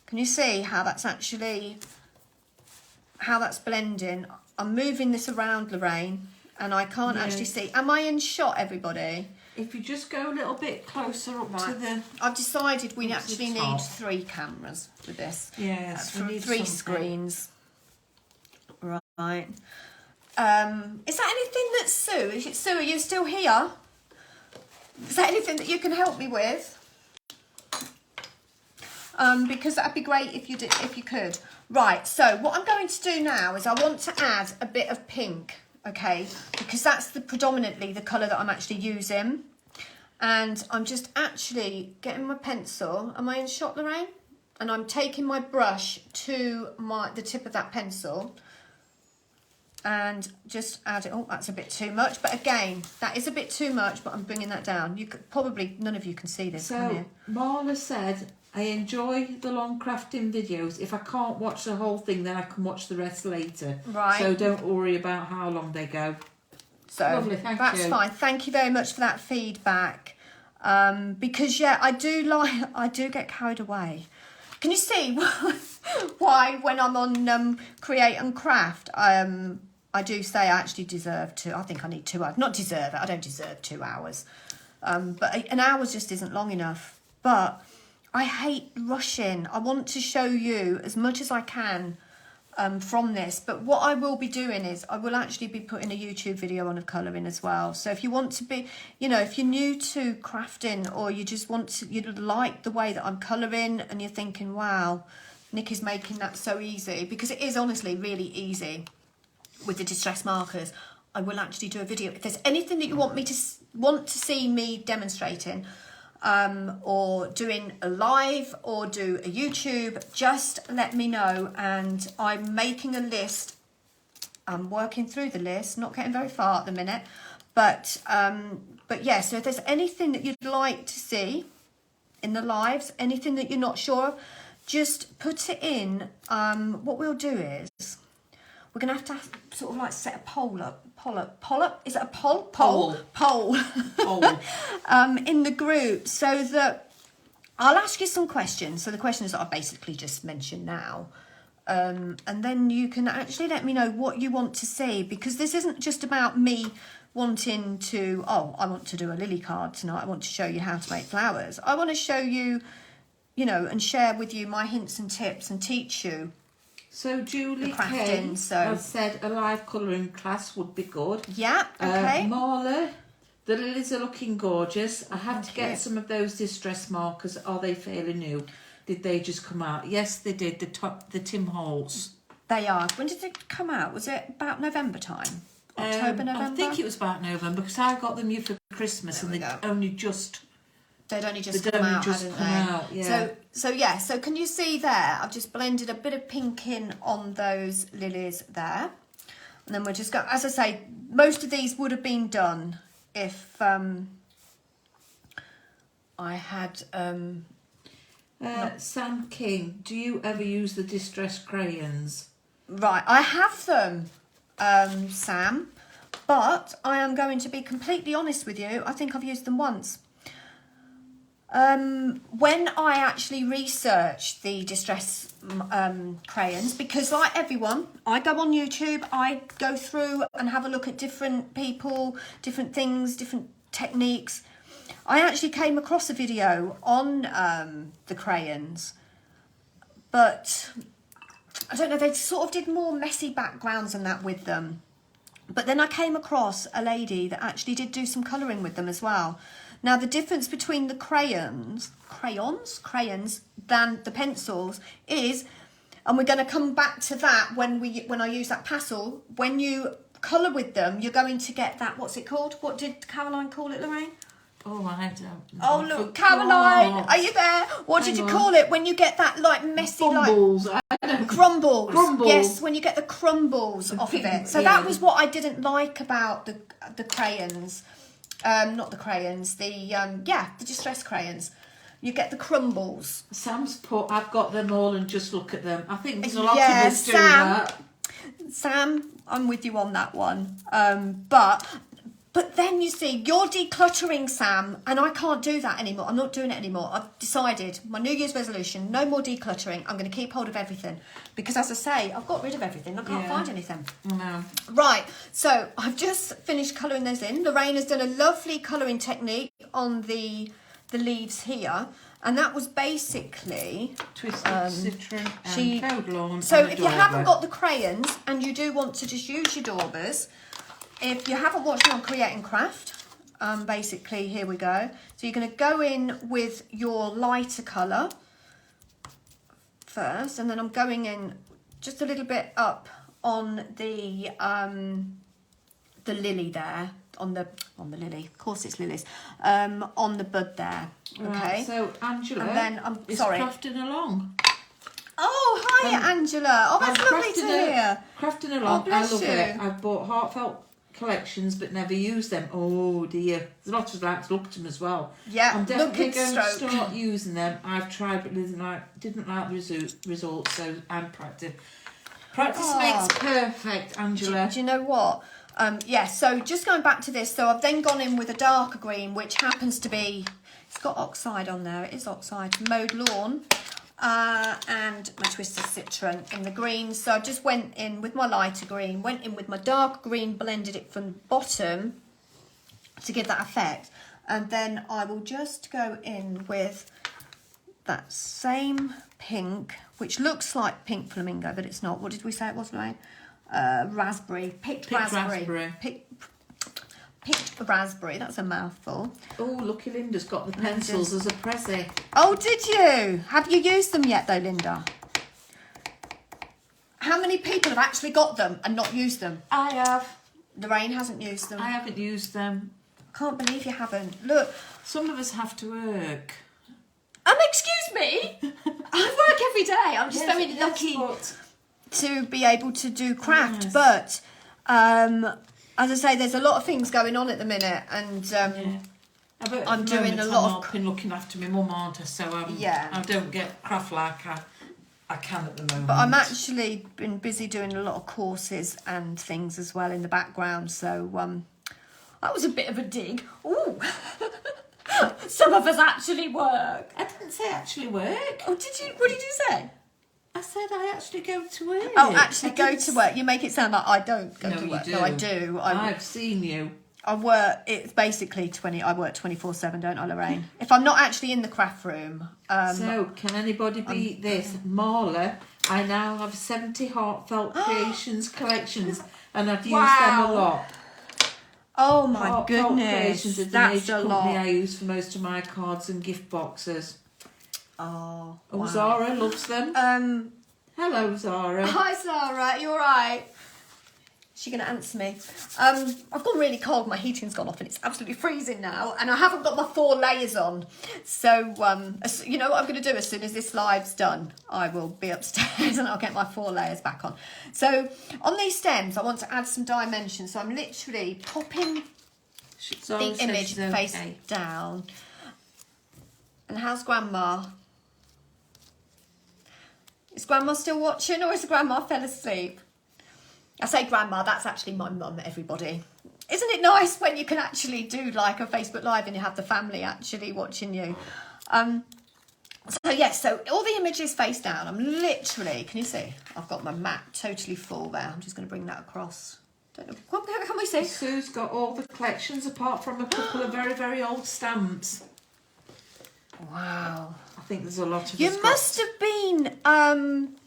Can you see how that's actually, how that's blending? I'm moving this around, Lorraine, and I can't actually see. Am I in shot, everybody? If you just go a little bit closer up to the... I've decided we actually need 3 cameras for this. Yes, we need 3 screens. Right. Is that anything that Sue? Sue, are you still here? Is that anything that you can help me with? Because that'd be great if you could. Right. So what I'm going to do now is I want to add a bit of pink. Okay, because that's predominantly the colour that I'm actually using, and I'm just actually getting my pencil. Am I in shot, Lorraine? And I'm taking my brush to the tip of that pencil. and just add it. Oh, that's a bit too much. But again, that is a bit too much, but I'm bringing that down. You could probably, none of you can see this, can you? Marla said, I enjoy the long crafting videos. If I can't watch the whole thing, then I can watch the rest later. Right. So don't worry about how long they go. So lovely, thank you. That's fine. Thank you very much for that feedback. Because yeah, I do get carried away. Can you see why when I'm on Create and Craft, I do say I actually deserve to. I think I need 2 hours. Not deserve it. I don't deserve 2 hours. But an hour just isn't long enough. But I hate rushing. I want to show you as much as I can from this. But what I will be doing is I will actually be putting a YouTube video on of colouring as well. So if you want to be, you know, if you're new to crafting or you just want to, you like the way that I'm colouring and you're thinking, wow, Nick is making that so easy, because it is honestly really easy with the distress markers. I will actually do a video. If there's anything that you want to see me demonstrating, or doing a live or do a YouTube, just let me know. And I'm making a list. I'm working through the list, not getting very far at the minute, but yeah, so if there's anything that you'd like to see in the lives, anything that you're not sure of, just put it in. What we'll do is we're gonna have to sort of like set a poll up. Is it a poll? Poll. In the group, so that I'll ask you some questions. So the questions that I basically just mentioned now. And then you can actually let me know what you want to see, because this isn't just about me wanting to, oh, I want to do a lily card tonight. I want to show you how to make flowers. I want to show you, you know, and share with you my hints and tips and teach you. So Julie K has said a live colouring class would be good. Yeah, okay. Marla, the lilies are looking gorgeous. I had to get some of those distress markers. Are they fairly new? Did they just come out? Yes, they did. The Tim Holtz. They are. When did they come out? Was it about November time? October, November? I think it was about November, because I got them here for Christmas and they'd only just come out, hadn't they? Yeah. So can you see there? I've just blended a bit of pink in on those lilies there. And then we're just going, as I say, most of these would have been done if I had... Sam King, do you ever use the distress crayons? Right, I have them, Sam, but I am going to be completely honest with you. I think I've used them once. When I actually researched the distress crayons, because like everyone, I go on YouTube, I go through and have a look at different people, different things, different techniques. I actually came across a video on the crayons, but I don't know, they sort of did more messy backgrounds and that with them. But then I came across a lady that actually did do some colouring with them as well. Now, the difference between the crayons than the pencils is, and we're going to come back to that when I use that pastel, when you colour with them, you're going to get that, what's it called? What did Caroline call it, Lorraine? Oh, I don't know. Oh, look, Caroline, are you there? What did you call it when you get that, like, messy, crumbles. Crumbles. Crumbles. Yes, when you get the crumbles off of it. So that was what I didn't like about the crayons. Not the crayons, the distress crayons. You get the crumbles. Sam's put, I've got them all and just look at them. I think there's a lot of us doing that. Sam, I'm with you on that one. But then you see, you're decluttering, Sam, and I can't do that anymore. I'm not doing it anymore. I've decided, my New Year's resolution, no more decluttering. I'm going to keep hold of everything. Because as I say, I've got rid of everything. I can't find anything. No. Right, so I've just finished colouring those in. Lorraine has done a lovely colouring technique on the leaves here. And that was basically... Twisted citron and cloud lawn. So if you haven't got the crayons and you do want to just use your daubers... If you haven't watched me on Create and Craft, basically, here we go. So you're going to go in with your lighter colour first, and then I'm going in just a little bit up on the lily there, on the lily. Of course, it's lilies. On the bud there. Okay. Right, so Angela and then is crafting along. Oh, hi, Angela. Oh, that's lovely to hear. Crafting along, I bless love you. it. I've bought heartfelt collections but never used them. Oh dear, there's lots of like to look at them as well. Yeah, I'm definitely look going and to stroke. start using them. I've tried but didn't like the results, so I'm practice. Practice makes perfect, Angela. Do you know what? Yeah, so just going back to this, so I've then gone in with a darker green, which happens to be, it's got oxide on there, it is oxide, mowed lawn, and my twisted citron in the green. So I just went in with my lighter green, went in with my dark green, blended it from the bottom to give that effect. And then I will just go in with that same pink, which looks like pink flamingo, but it's not. What did we say it was, Lorraine? Raspberry, picked raspberry. Picked raspberry, that's a mouthful. Oh, lucky Linda's got the pencils as a present. Oh, did you? Have you used them yet though, Linda? How many people have actually got them and not used them? I have. Lorraine hasn't used them. I haven't used them. I can't believe you haven't. Look. Some of us have to work. Excuse me? I work every day. I'm just very lucky to be able to do craft. Yes. But, as I say, there's a lot of things going on at the minute. And I'm doing a lot of... I've been looking after my mum, aren't I? So I don't get craft like I can at the moment. But I'm actually been busy doing a lot of courses and things as well in the background. So that was a bit of a dig. Ooh. Some of us actually work. I didn't say actually work. Oh, did you? What did you say? I said I actually go to work. Oh, actually go to work. You make it sound like I don't go to work. You do. No, I do. I've seen you. I work. It's basically I work 24/7, don't I, Lorraine? If I'm not actually in the craft room. So can anybody beat this, Marla? I now have 70 heartfelt creations collections, and I've used them a lot. Oh my Heartfelt goodness, Creations is the that's major a company lot. I use for most of my cards and gift boxes. Oh, Oh, wow. Zara loves them. Hello, Zara. Hi, Zara. You all right? She gonna answer me? I've gone really cold. My heating's gone off, and it's absolutely freezing now. And I haven't got my 4 layers on. So, you know what I'm gonna do as soon as this live's done? I will be upstairs and I'll get my 4 layers back on. So, on these stems, I want to add some dimension. So I'm literally popping the image face down. And how's Grandma? Is Grandma still watching, or is Grandma fell asleep? I say Grandma, that's actually my mum, everybody. Isn't it nice when you can actually do like a Facebook Live and you have the family actually watching you? So yes, so all the images face down. I'm literally, can you see? I've got my mat totally full there. I'm just going to bring that across. Don't know, can we see? Sue's got all the collections apart from a couple of very, very old stamps. Wow. I think there's a lot of You must have been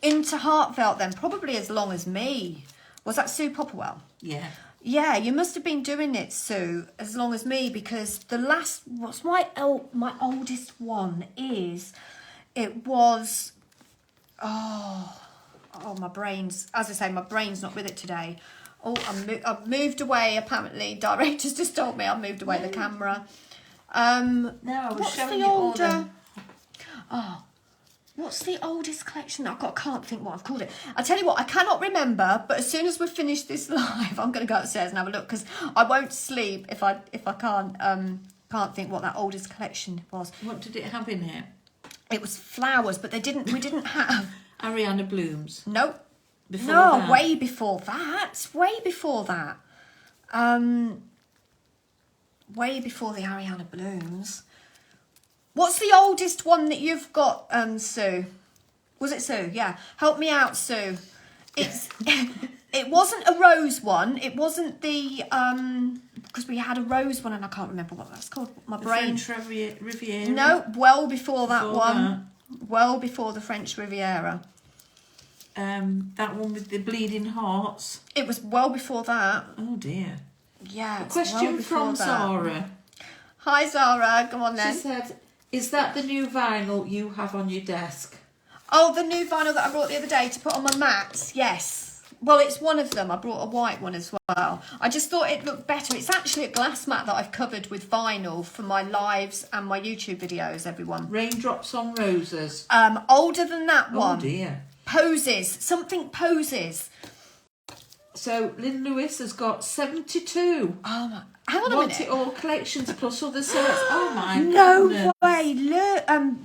into Heartfelt then, probably as long as me. Was that Sue Popperwell? Yeah. Yeah, you must have been doing it, Sue, as long as me, because the last, what's my oldest one is, it was, oh, my brain's, as I say, my brain's not with it today. Oh, I've moved away, apparently. Director's just told me I've moved away the camera. No, I was showing you all them. Oh, what's the oldest collection? I can't think what I've called it. I tell you what, I cannot remember. But as soon as we finish this live, I'm going to go upstairs and have a look, because I won't sleep if I can't think what that oldest collection was. What did it have in it? It was flowers, but we didn't have Ariana Blooms. Nope. Before no, that. way before that. Way before that. Way before the Ariana Blooms. What's the oldest one that you've got, Sue? Was it Sue? Yeah. Help me out, Sue. It's it wasn't a rose one. It wasn't the because we had a rose one and I can't remember what that's called. My brain. French Riviera. No, well before that Before one. Well before the French Riviera. That one with the bleeding hearts. It was well before that. Oh dear. Yeah. A question from Zara. Hi Zara, come on then. She said, "Is that the new vinyl you have on your desk?" Oh, the new vinyl that I brought the other day to put on my mat. Yes. Well, it's one of them. I brought a white one as well. I just thought it looked better. It's actually a glass mat that I've covered with vinyl for my lives and my YouTube videos, everyone. Raindrops on Roses. Older than that one. Oh dear. Poses. Something Poses. So Lynn Lewis has got 72. Oh my. Hang on a Want minute. It All collections plus other sets. Oh my No goodness. way.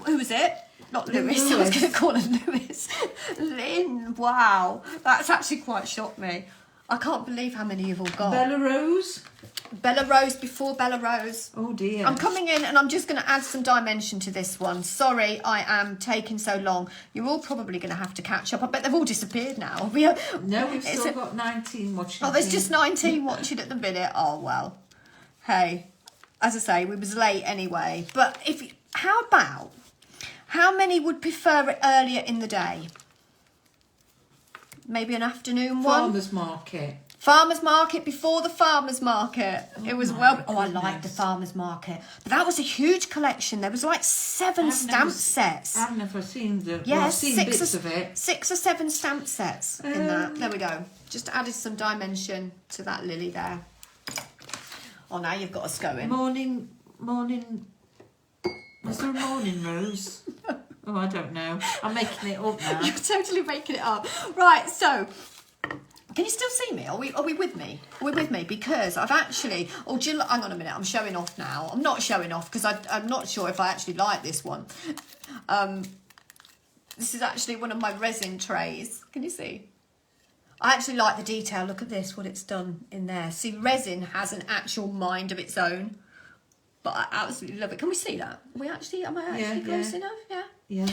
Who was it? Not Lewis. I was Lewis. going to call her Lewis. Lynn. Wow. That's actually quite shocked me. I can't believe how many you've all got. Bella Rose. Bella Rose before Bella Rose. Oh dear. I'm coming in and I'm just going to add some dimension to this one. Sorry, I am taking so long. You're all probably going to have to catch up. I bet they've all disappeared now. No, we've still got 19 watching. Oh, there's just 19 watching at the minute. Oh, well. Hey, as I say, we was late anyway. But how many would prefer it earlier in the day? Maybe an afternoon one? Farmers Market. Farmers Market before the Farmers Market. It was I liked the Farmers Market. But that was a huge collection. There was like 7 stamp sets. I've never seen I've seen bits of it. 6 or 7 stamp sets in that. There we go. Just added some dimension to that lily there. Oh, now you've got us going. Morning. Was there a morning rose? Oh, I don't know. I'm making it up now. You're totally making it up. Right, so can you still see me? Are we with me? Are we with me? Because I've actually... Oh, hang on a minute. I'm showing off now. I'm not showing off because I'm not sure if I actually like this one. This is actually one of my resin trays. Can you see? I actually like the detail. Look at this, what it's done in there. See, resin has an actual mind of its own. But I absolutely love it. Can we see that? Am I actually close enough? Yeah. Yeah.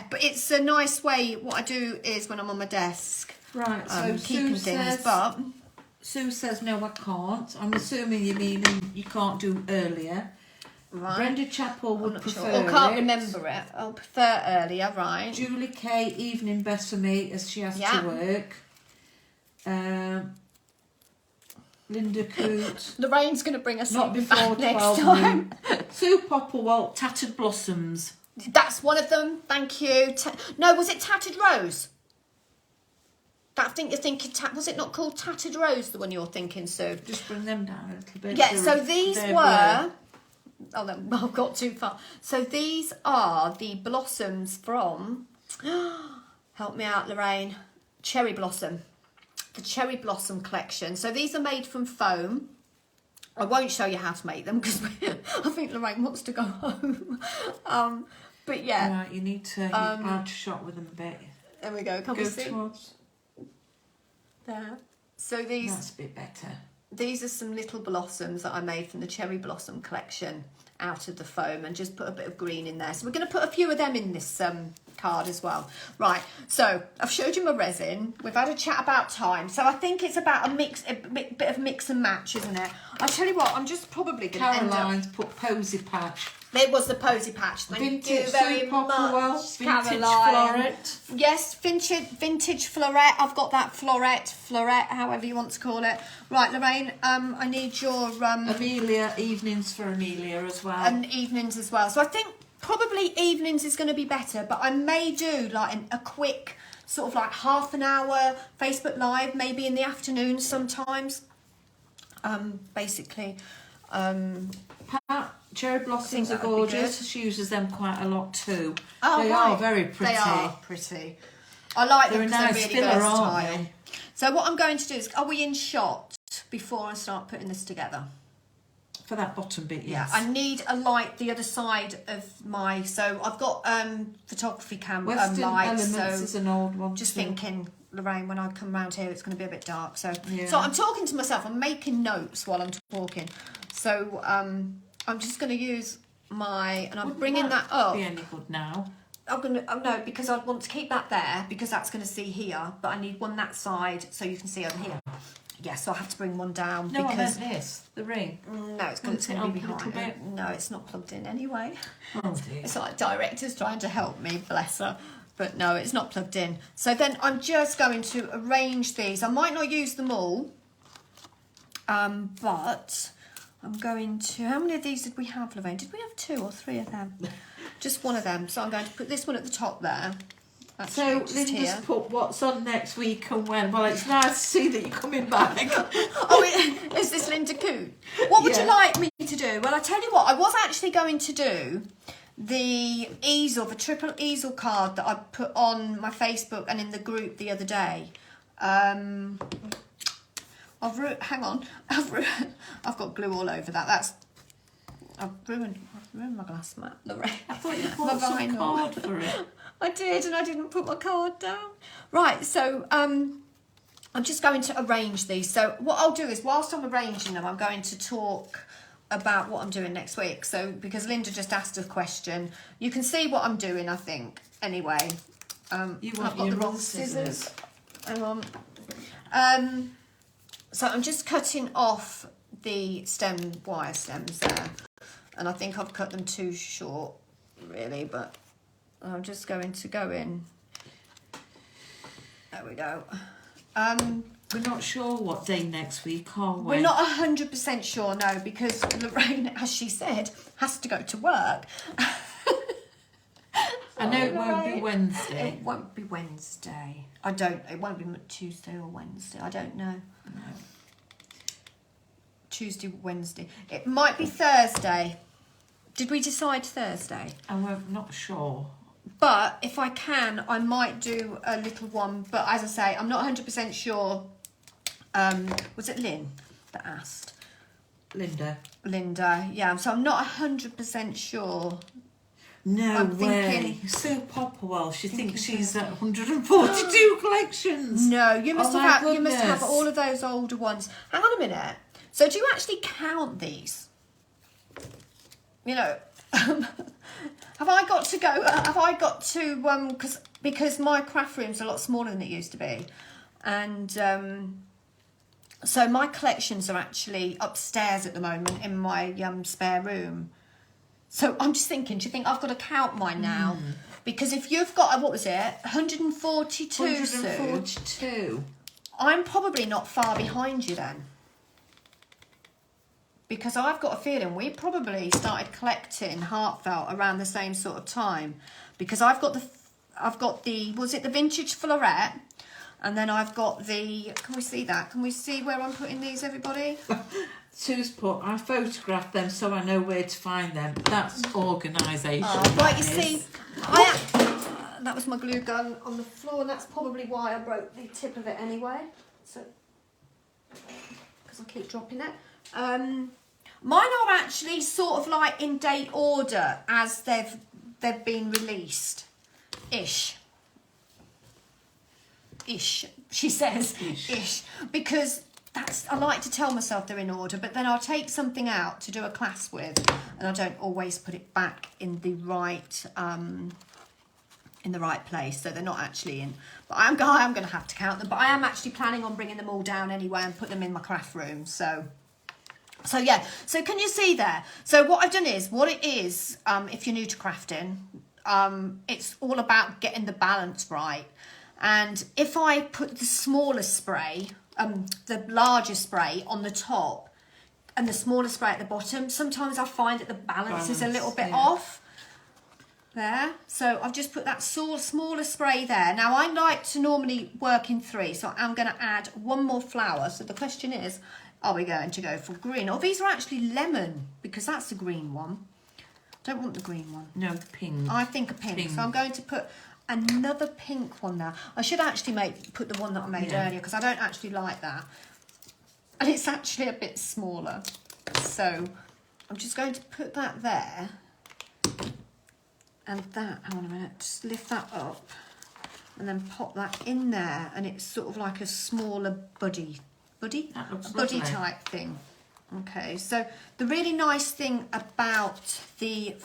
But it's a nice way. What I do is when I'm on my desk, Right, so keeping things. But Sue says, no, I can't. I'm assuming you mean you can't do earlier. right. Brenda Chappell would prefer Or can't it. remember it. I'll prefer earlier, right? Julie Kay, evening best for me as she has to work. Linda Coote. Lorraine's going to bring us Not something before back next 12 time. Sue Popplewell, Tattered Blossoms. That's one of them. Thank you. No, was it Tattered Rose? I think you're thinking. Was it not called Tattered Rose? The one you're thinking, Sue? Just bring them down a little bit. Yeah. So these were. Oh no, I've got too far. So these are the blossoms from. Help me out, Lorraine. Cherry Blossom. The Cherry Blossom collection. So these are made from foam. I won't show you how to make them because I think Lorraine wants to go home. But yeah. Right, you need to out to shot with them a bit. There we go. Can we see? Towards There. So these. That's a bit better. These are some little blossoms that I made from the Cherry Blossom collection out of the foam and just put a bit of green in there. So we're going to put a few of them in this card as well. Right, so I've showed you my resin. We've had a chat about time. So I think it's about a bit of mix and match, isn't it? I'll tell you what, I'm just probably going to end up... Caroline's put Posy Patch. It was the Posy Patch. Thank you very much, Vintage Caroline. floret. Yes, vintage floret. I've got that floret, however you want to call it. Right, Lorraine, I need your... Amelia, evenings for Amelia as well. And evenings as well. So I think probably evenings is going to be better, but I may do like a quick sort of like half an hour Facebook Live, maybe in the afternoon sometimes. Basically... Cherry blossoms are that would be gorgeous. She uses them quite a lot too. Oh, they right. are very pretty. They are pretty. I like them They're a because nice they're really filler, versatile. aren't they? So what I'm going to do is, are we in shot before I start putting this together? For that bottom bit, yes. I need a light the other side of my... So I've got photography camera Western lights. Elements is an old one just too. Thinking, Lorraine, when I come round here, it's going to be a bit dark. So Yeah. I'm talking to myself. I'm making notes while I'm talking. So I'm just going to use my... And I'm Wouldn't bringing that up. Be any good now? I'm gonna no, because I want to keep that there because that's going to see here, but I need one that side so you can see over here. Yeah, so I have to bring one down No, because I meant this, the ring. no, it's going Want to it be up a little behind. bit? No, it's not plugged in anyway. Oh dear. It's like director's trying to help me, bless her. But no, it's not plugged in. So then I'm just going to arrange these. I might not use them all, but I'm going to... How many of these did we have, Lorraine? Did we have 2 or 3 of them? Just one of them. So I'm going to put this one at the top there. So Linda's put what's on next week and when. Well, it's nice to see that you're coming back. Is this Linda Coon? What would you like me to do? Well, I tell you what, I was actually going to do the triple easel card that I put on my Facebook and in the group the other day. Hang on, I've got glue all over that. I've ruined my glass mat, Lorraine. I thought you put some card for it. I did, and I didn't put my card down. Right, so I'm just going to arrange these. So what I'll do is, whilst I'm arranging them, I'm going to talk about what I'm doing next week. So because Linda just asked a question, you can see what I'm doing, I think. Anyway, I've got the wrong scissors. Hang on. So I'm just cutting off the wire stems there, and I think I've cut them too short, really, but I'm just going to go in. There we go. We're not sure what day next week, are we? We're not 100% sure, no, because Lorraine, as she said, has to go to work. I know it won't be Wednesday. It won't be Wednesday. It won't be Tuesday or Wednesday. I don't know. No. Tuesday, Wednesday. It might be Thursday. Did we decide Thursday? I'm not sure. But if I can, I might do a little one. But as I say, I'm not 100% sure. Was it Lynn that asked? Linda, yeah. So I'm not 100% sure. No I'm way. thinking, Sue Popperwell, she thinks she's at 142 collections. No, you must Oh, have all of those older ones. Hang on a minute. So do you actually count these? You know, have I got to because my craft room's a lot smaller than it used to be, and so my collections are actually upstairs at the moment in my spare room. So I'm just thinking, do you think I've got to count mine now? Because if you've got, what was it, 142, 142. I'm probably not far behind you then. Because I've got a feeling we probably started collecting Heartfelt around the same sort of time. Because I've got the, was it the vintage floret? And then I've got the, can we see that? Can we see where I'm putting these, everybody? Sue's put, I photographed them so I know where to find them. That's organisation. Right, you see, that was my glue gun on the floor, and that's probably why I broke the tip of it anyway. So, because I keep dropping it. Mine are actually sort of like in date order as they've been released. Ish, she says. Ish. Because I like to tell myself they're in order, but then I'll take something out to do a class with, and I don't always put it back in the right place, so they're not actually in. But I am going to have to count them. But I am actually planning on bringing them all down anyway and put them in my craft room. So yeah. So can you see there? So what I've done is, if you're new to crafting, it's all about getting the balance right. And if I put the smaller spray, the larger spray on the top and the smaller spray at the bottom, sometimes I find that the balance is a little bit off. There. So I've just put that smaller spray there. Now I like to normally work in 3, so I'm going to add one more flower. So the question is, are we going to go for green? Oh, these are actually lemon, because that's the green one. Don't want the green one. No, pink. I think a pink. So I'm going to put another pink one there. I should actually put the one that I made earlier, because I don't actually like that. And it's actually a bit smaller. So I'm just going to put that there. And that, hang on a minute, just lift that up. And then pop that in there. And it's sort of like a smaller buddy type thing. Okay, so the really nice thing about the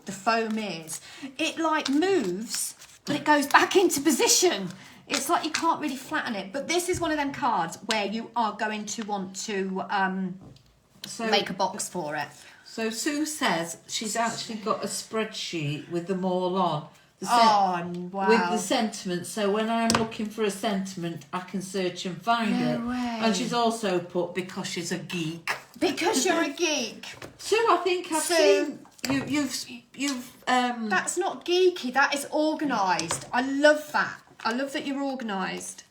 foam is it like moves, but it goes back into position. It's like you can't really flatten it. But this is one of them cards where you are going to want to make a box for it. So Sue says she's actually got a spreadsheet with them all on. Wow. With the sentiment, so when I'm looking for a sentiment, I can search and find it. Way. And she's also put, because she's a geek. Because you're a geek. Sue, I think I've seen you've That's not geeky, that is organised. I love that. I love that you're organised.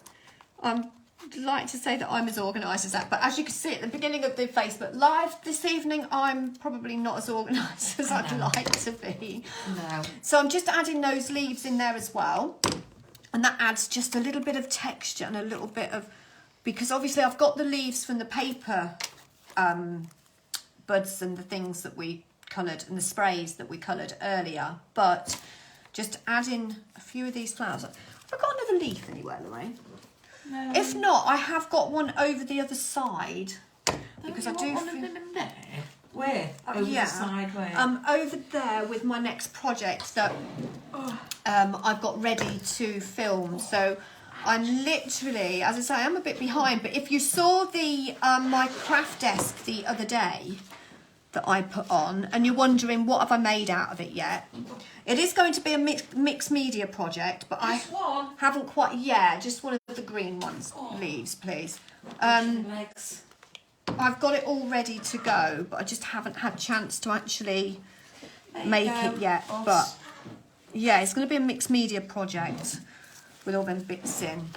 I'd like to say that I'm as organised as that, but as you can see at the beginning of the Facebook Live this evening, I'm probably not as organised as I'd like to be. No. So I'm just adding those leaves in there as well. And that adds just a little bit of texture and a little bit of, because obviously I've got the leaves from the paper buds and the things that we coloured and the sprays that we coloured earlier, but just adding a few of these flowers. Have I got another leaf anywhere, Lorraine? No. If not, I have got one over the other side, because I do one of them in there. Where? Over the side where? Over there with my next project that I've got ready to film. So I'm literally, as I say, I'm a bit behind. But if you saw the my craft desk the other day that I put on, and you're wondering what have I made out of it yet, it is going to be a mixed media project. But One. haven't quite. Yeah, just one of the green ones, leaves, please. Legs. I've got it all ready to go, but I just haven't had a chance to actually make it yet. But yeah, it's going to be a mixed media project with all them bits in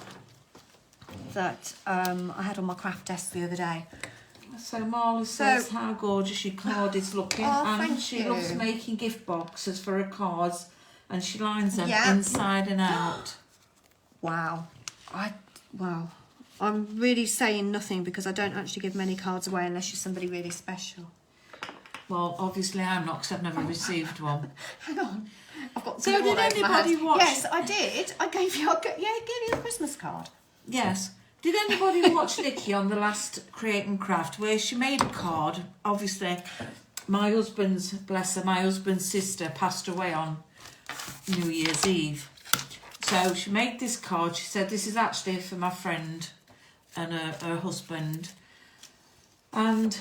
that I had on my craft desk the other day. So Marla says how gorgeous your card is looking, and thank she you. loves making gift boxes for her cards, and she lines them Yeah. inside and out. Wow. Wow. I'm really saying nothing because I don't actually give many cards away unless you're somebody really special. Well, obviously I'm not, because I've never received one. Hang on. I've got So glue did all over my anybody hands. watch- Yes, I did. I gave you a Christmas card. Yes. Did anybody watch Nikki on the last Create and Craft, where she made a card? Obviously, my husband's, bless her, my husband's sister passed away on New Year's Eve. So she made this card. She said, this is actually for my friend and her husband. And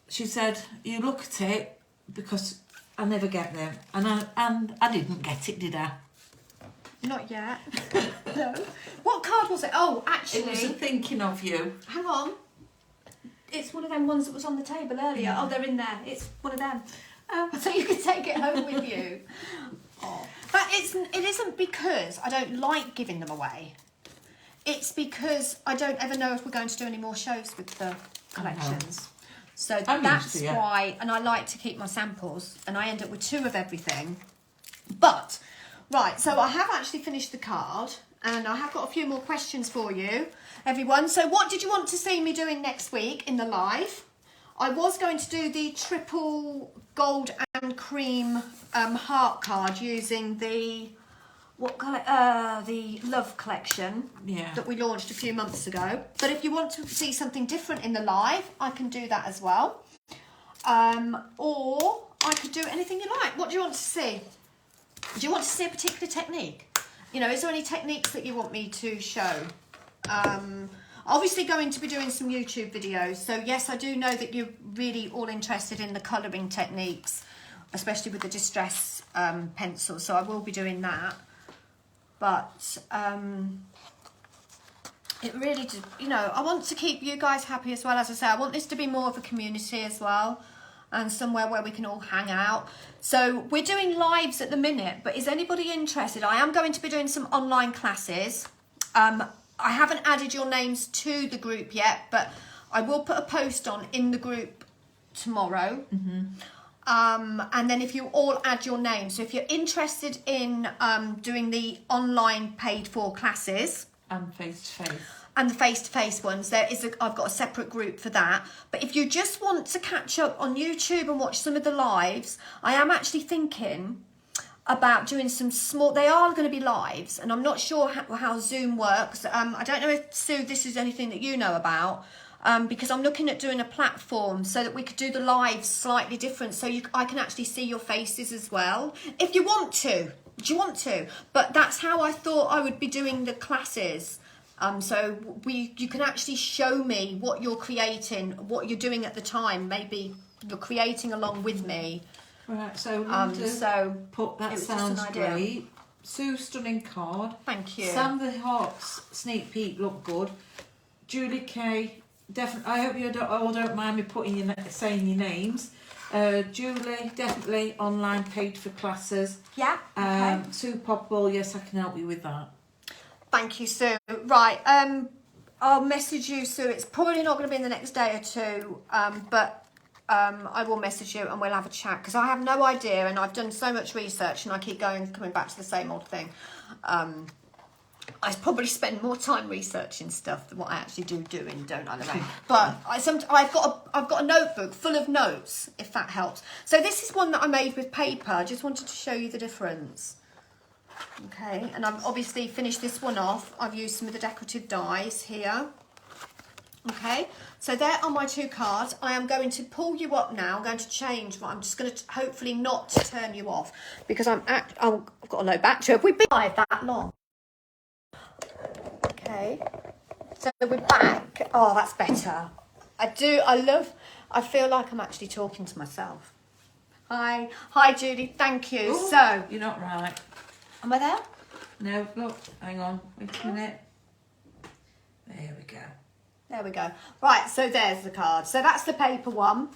she said, you look at it, because I never get them. And I didn't get it, did I? Not yet. No. What card was it? Oh, actually. It was a thinking of you. Hang on. It's one of them ones that was on the table earlier. Yeah. Oh, they're in there. It's one of them. So you could take it home with you. Oh. But it isn't because I don't like giving them away. It's because I don't ever know if we're going to do any more shows with the collections. So that's why, and I like to keep my samples, and I end up with 2 of everything. But, right, so I have actually finished the card, and I have got a few more questions for you, everyone. So what did you want to see me doing next week in the live? I was going to do the triple gold and cream heart card using the, what colour? The Love collection that we launched a few months ago. But if you want to see something different in the live, I can do that as well. Or I could do anything you like. What do you want to see? Do you want to see a particular technique? You know, is there any techniques that you want me to show? Obviously going to be doing some YouTube videos. So yes, I do know that you're really all interested in the colouring techniques, especially with the distress pencil. So I will be doing that. But it really, you know, I want to keep you guys happy as well. As I say, I want this to be more of a community as well, and somewhere where we can all hang out. So we're doing lives at the minute, but is anybody interested? I am going to be doing some online classes. I haven't added your names to the group yet, but I will put a post on in the group tomorrow. And then if you all add your name, so if you're interested in doing the online paid for classes And face-to-face. and the face-to-face ones, I've got a separate group for that. But if you just want to catch up on YouTube and watch some of the lives, I am actually thinking about doing some small, they are going to be lives, and I'm not sure how Zoom works. I don't know if, Sue, this is anything that you know about, because I'm looking at doing a platform so that we could do the lives slightly different, so I can actually see your faces as well, if you want to. Do you want to? But that's how I thought I would be doing the classes. So you can actually show me what you're creating, what you're doing at the time. Maybe you're creating along with me. Right, so that sounds great. Sue, stunning card. Thank you. Sam the Heart's sneak peek looked good. Julie K, definitely. I hope you all don't mind me saying your names. Julie, definitely online paid for classes. Yeah. Okay. Sue Popple, yes, I can help you with that. Thank you, Sue. Right, I'll message you, Sue. It's probably not going to be in the next day or two, but I will message you and we'll have a chat, because I have no idea, and I've done so much research and I keep coming back to the same old thing. I probably spend more time researching stuff than what I actually doing, don't I, Lorraine? But I've got a notebook full of notes, if that helps. So this is one that I made with paper. I just wanted to show you the difference. Okay, and I've obviously finished this one off. I've used some of the decorative dies here. Okay, so there are my 2 cards. I am going to pull you up now. I'm going to change, but I'm just going to hopefully not turn you off, because I've got a low battery. We've been live that long. Okay, so we're back. Oh, that's better. I feel like I'm actually talking to myself. Hi, Judy, thank you. Ooh, so, you're not right. Am I there? No, look, hang on, wait a minute. There we go. There we go. Right, so there's the card. So that's the paper one.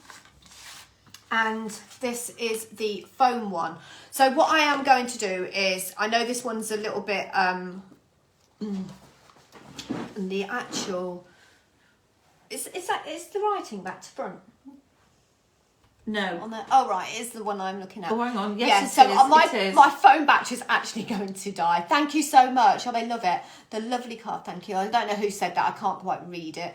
And this is the foam one. So what I am going to do is, I know this one's a little bit, the actual, is the writing back to front? No. On the, oh right, it is the one I'm looking at. Oh, hang on. Yes, Yes, so it is. my phone battery is actually going to die. Thank you so much. Oh, they love it. The lovely card, thank you. I don't know who said that. I can't quite read it.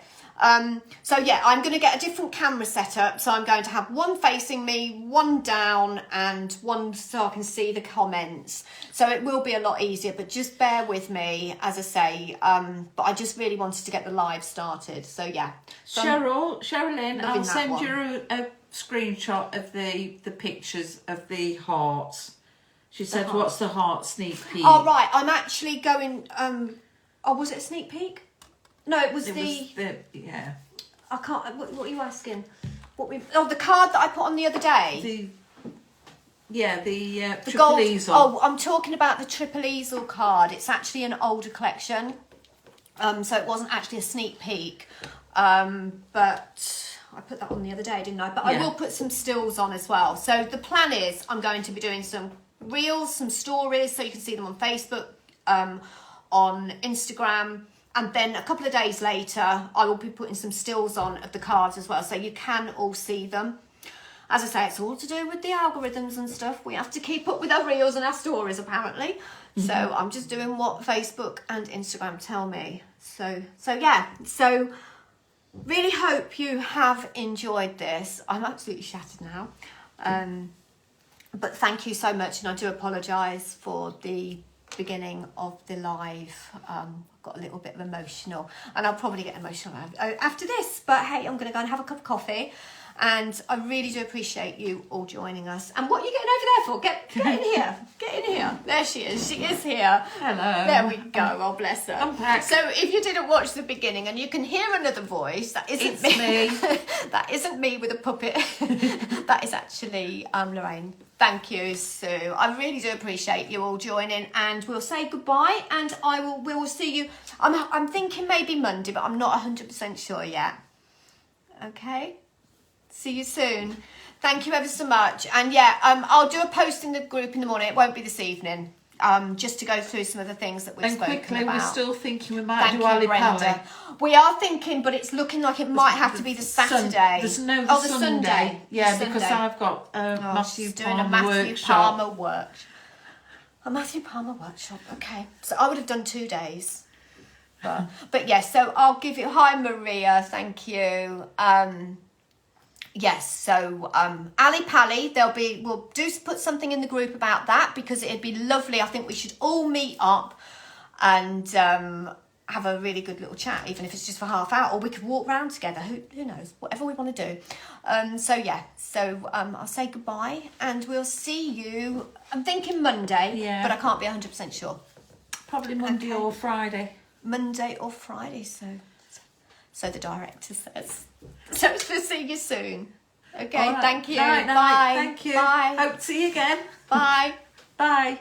So yeah, I'm going to get a different camera setup. So I'm going to have one facing me, one down, and one so I can see the comments. So it will be a lot easier, but just bear with me, as I say. But I just really wanted to get the live started. So yeah. So Sherilyn, I'll send you a screenshot of the pictures of the hearts. She said, what's the heart sneak peek? Oh right, I'm actually going, oh, was it a sneak peek? No, it was yeah. I can't, what are you asking? The card that I put on the other day? The triple gold easel. Oh, I'm talking about the triple easel card. It's actually an older collection. So it wasn't actually a sneak peek. But I put that on the other day, didn't I? But yeah. I will put some stills on as well. So the plan is I'm going to be doing some reels, some stories, so you can see them on Facebook, on Instagram. And then a couple of days later, I will be putting some stills on of the cards as well, so you can all see them. As I say, it's all to do with the algorithms and stuff. We have to keep up with our reels and our stories, apparently. Mm-hmm. So I'm just doing what Facebook and Instagram tell me. So yeah. So really hope you have enjoyed this. I'm absolutely shattered now. But thank you so much, and I do apologise for the beginning of the live. Got a little bit of emotional, and I'll probably get emotional after this, but hey, I'm gonna go and have a cup of coffee, and I really do appreciate you all joining us. And what are you getting over there for? Get in here. There she is here. Hello. There we go. Oh, bless her. I'm back. So if you didn't watch the beginning and you can hear another voice, that isn't me. That isn't me with a puppet. That is actually Lorraine. Thank you, Sue. I really do appreciate you all joining, and we'll say goodbye, and we will see you. I'm thinking maybe Monday, but I'm not 100% sure yet. Okay? See you soon. Thank you ever so much. And yeah, I'll do a post in the group in the morning. It won't be this evening. Just to go through some of the things that we've spoken quickly, about. we're still thinking we might do Ali Pali. We are thinking, but it's looking like it might have to be the Saturday. The Sunday. Yeah, the because Sunday. I've got Matthew doing a Matthew Palmer workshop. A Matthew Palmer workshop. Okay, so I would have done 2 days. But yes, so I'll give you. Hi Maria, thank you. Yes, so Ali Pali, we'll put something in the group about that, because it'd be lovely. I think we should all meet up and have a really good little chat, even if it's just for half hour, or we could walk around together. Who knows? Whatever we want to do. So yeah, I'll say goodbye, and we'll see you. I'm thinking Monday, but I can't be 100% sure. Probably Monday or Friday. Monday or Friday, so the director says. So we'll see you soon. Okay, right. Thank you. Night. Bye. Thank you. Bye. Hope to see you again. Bye. Bye.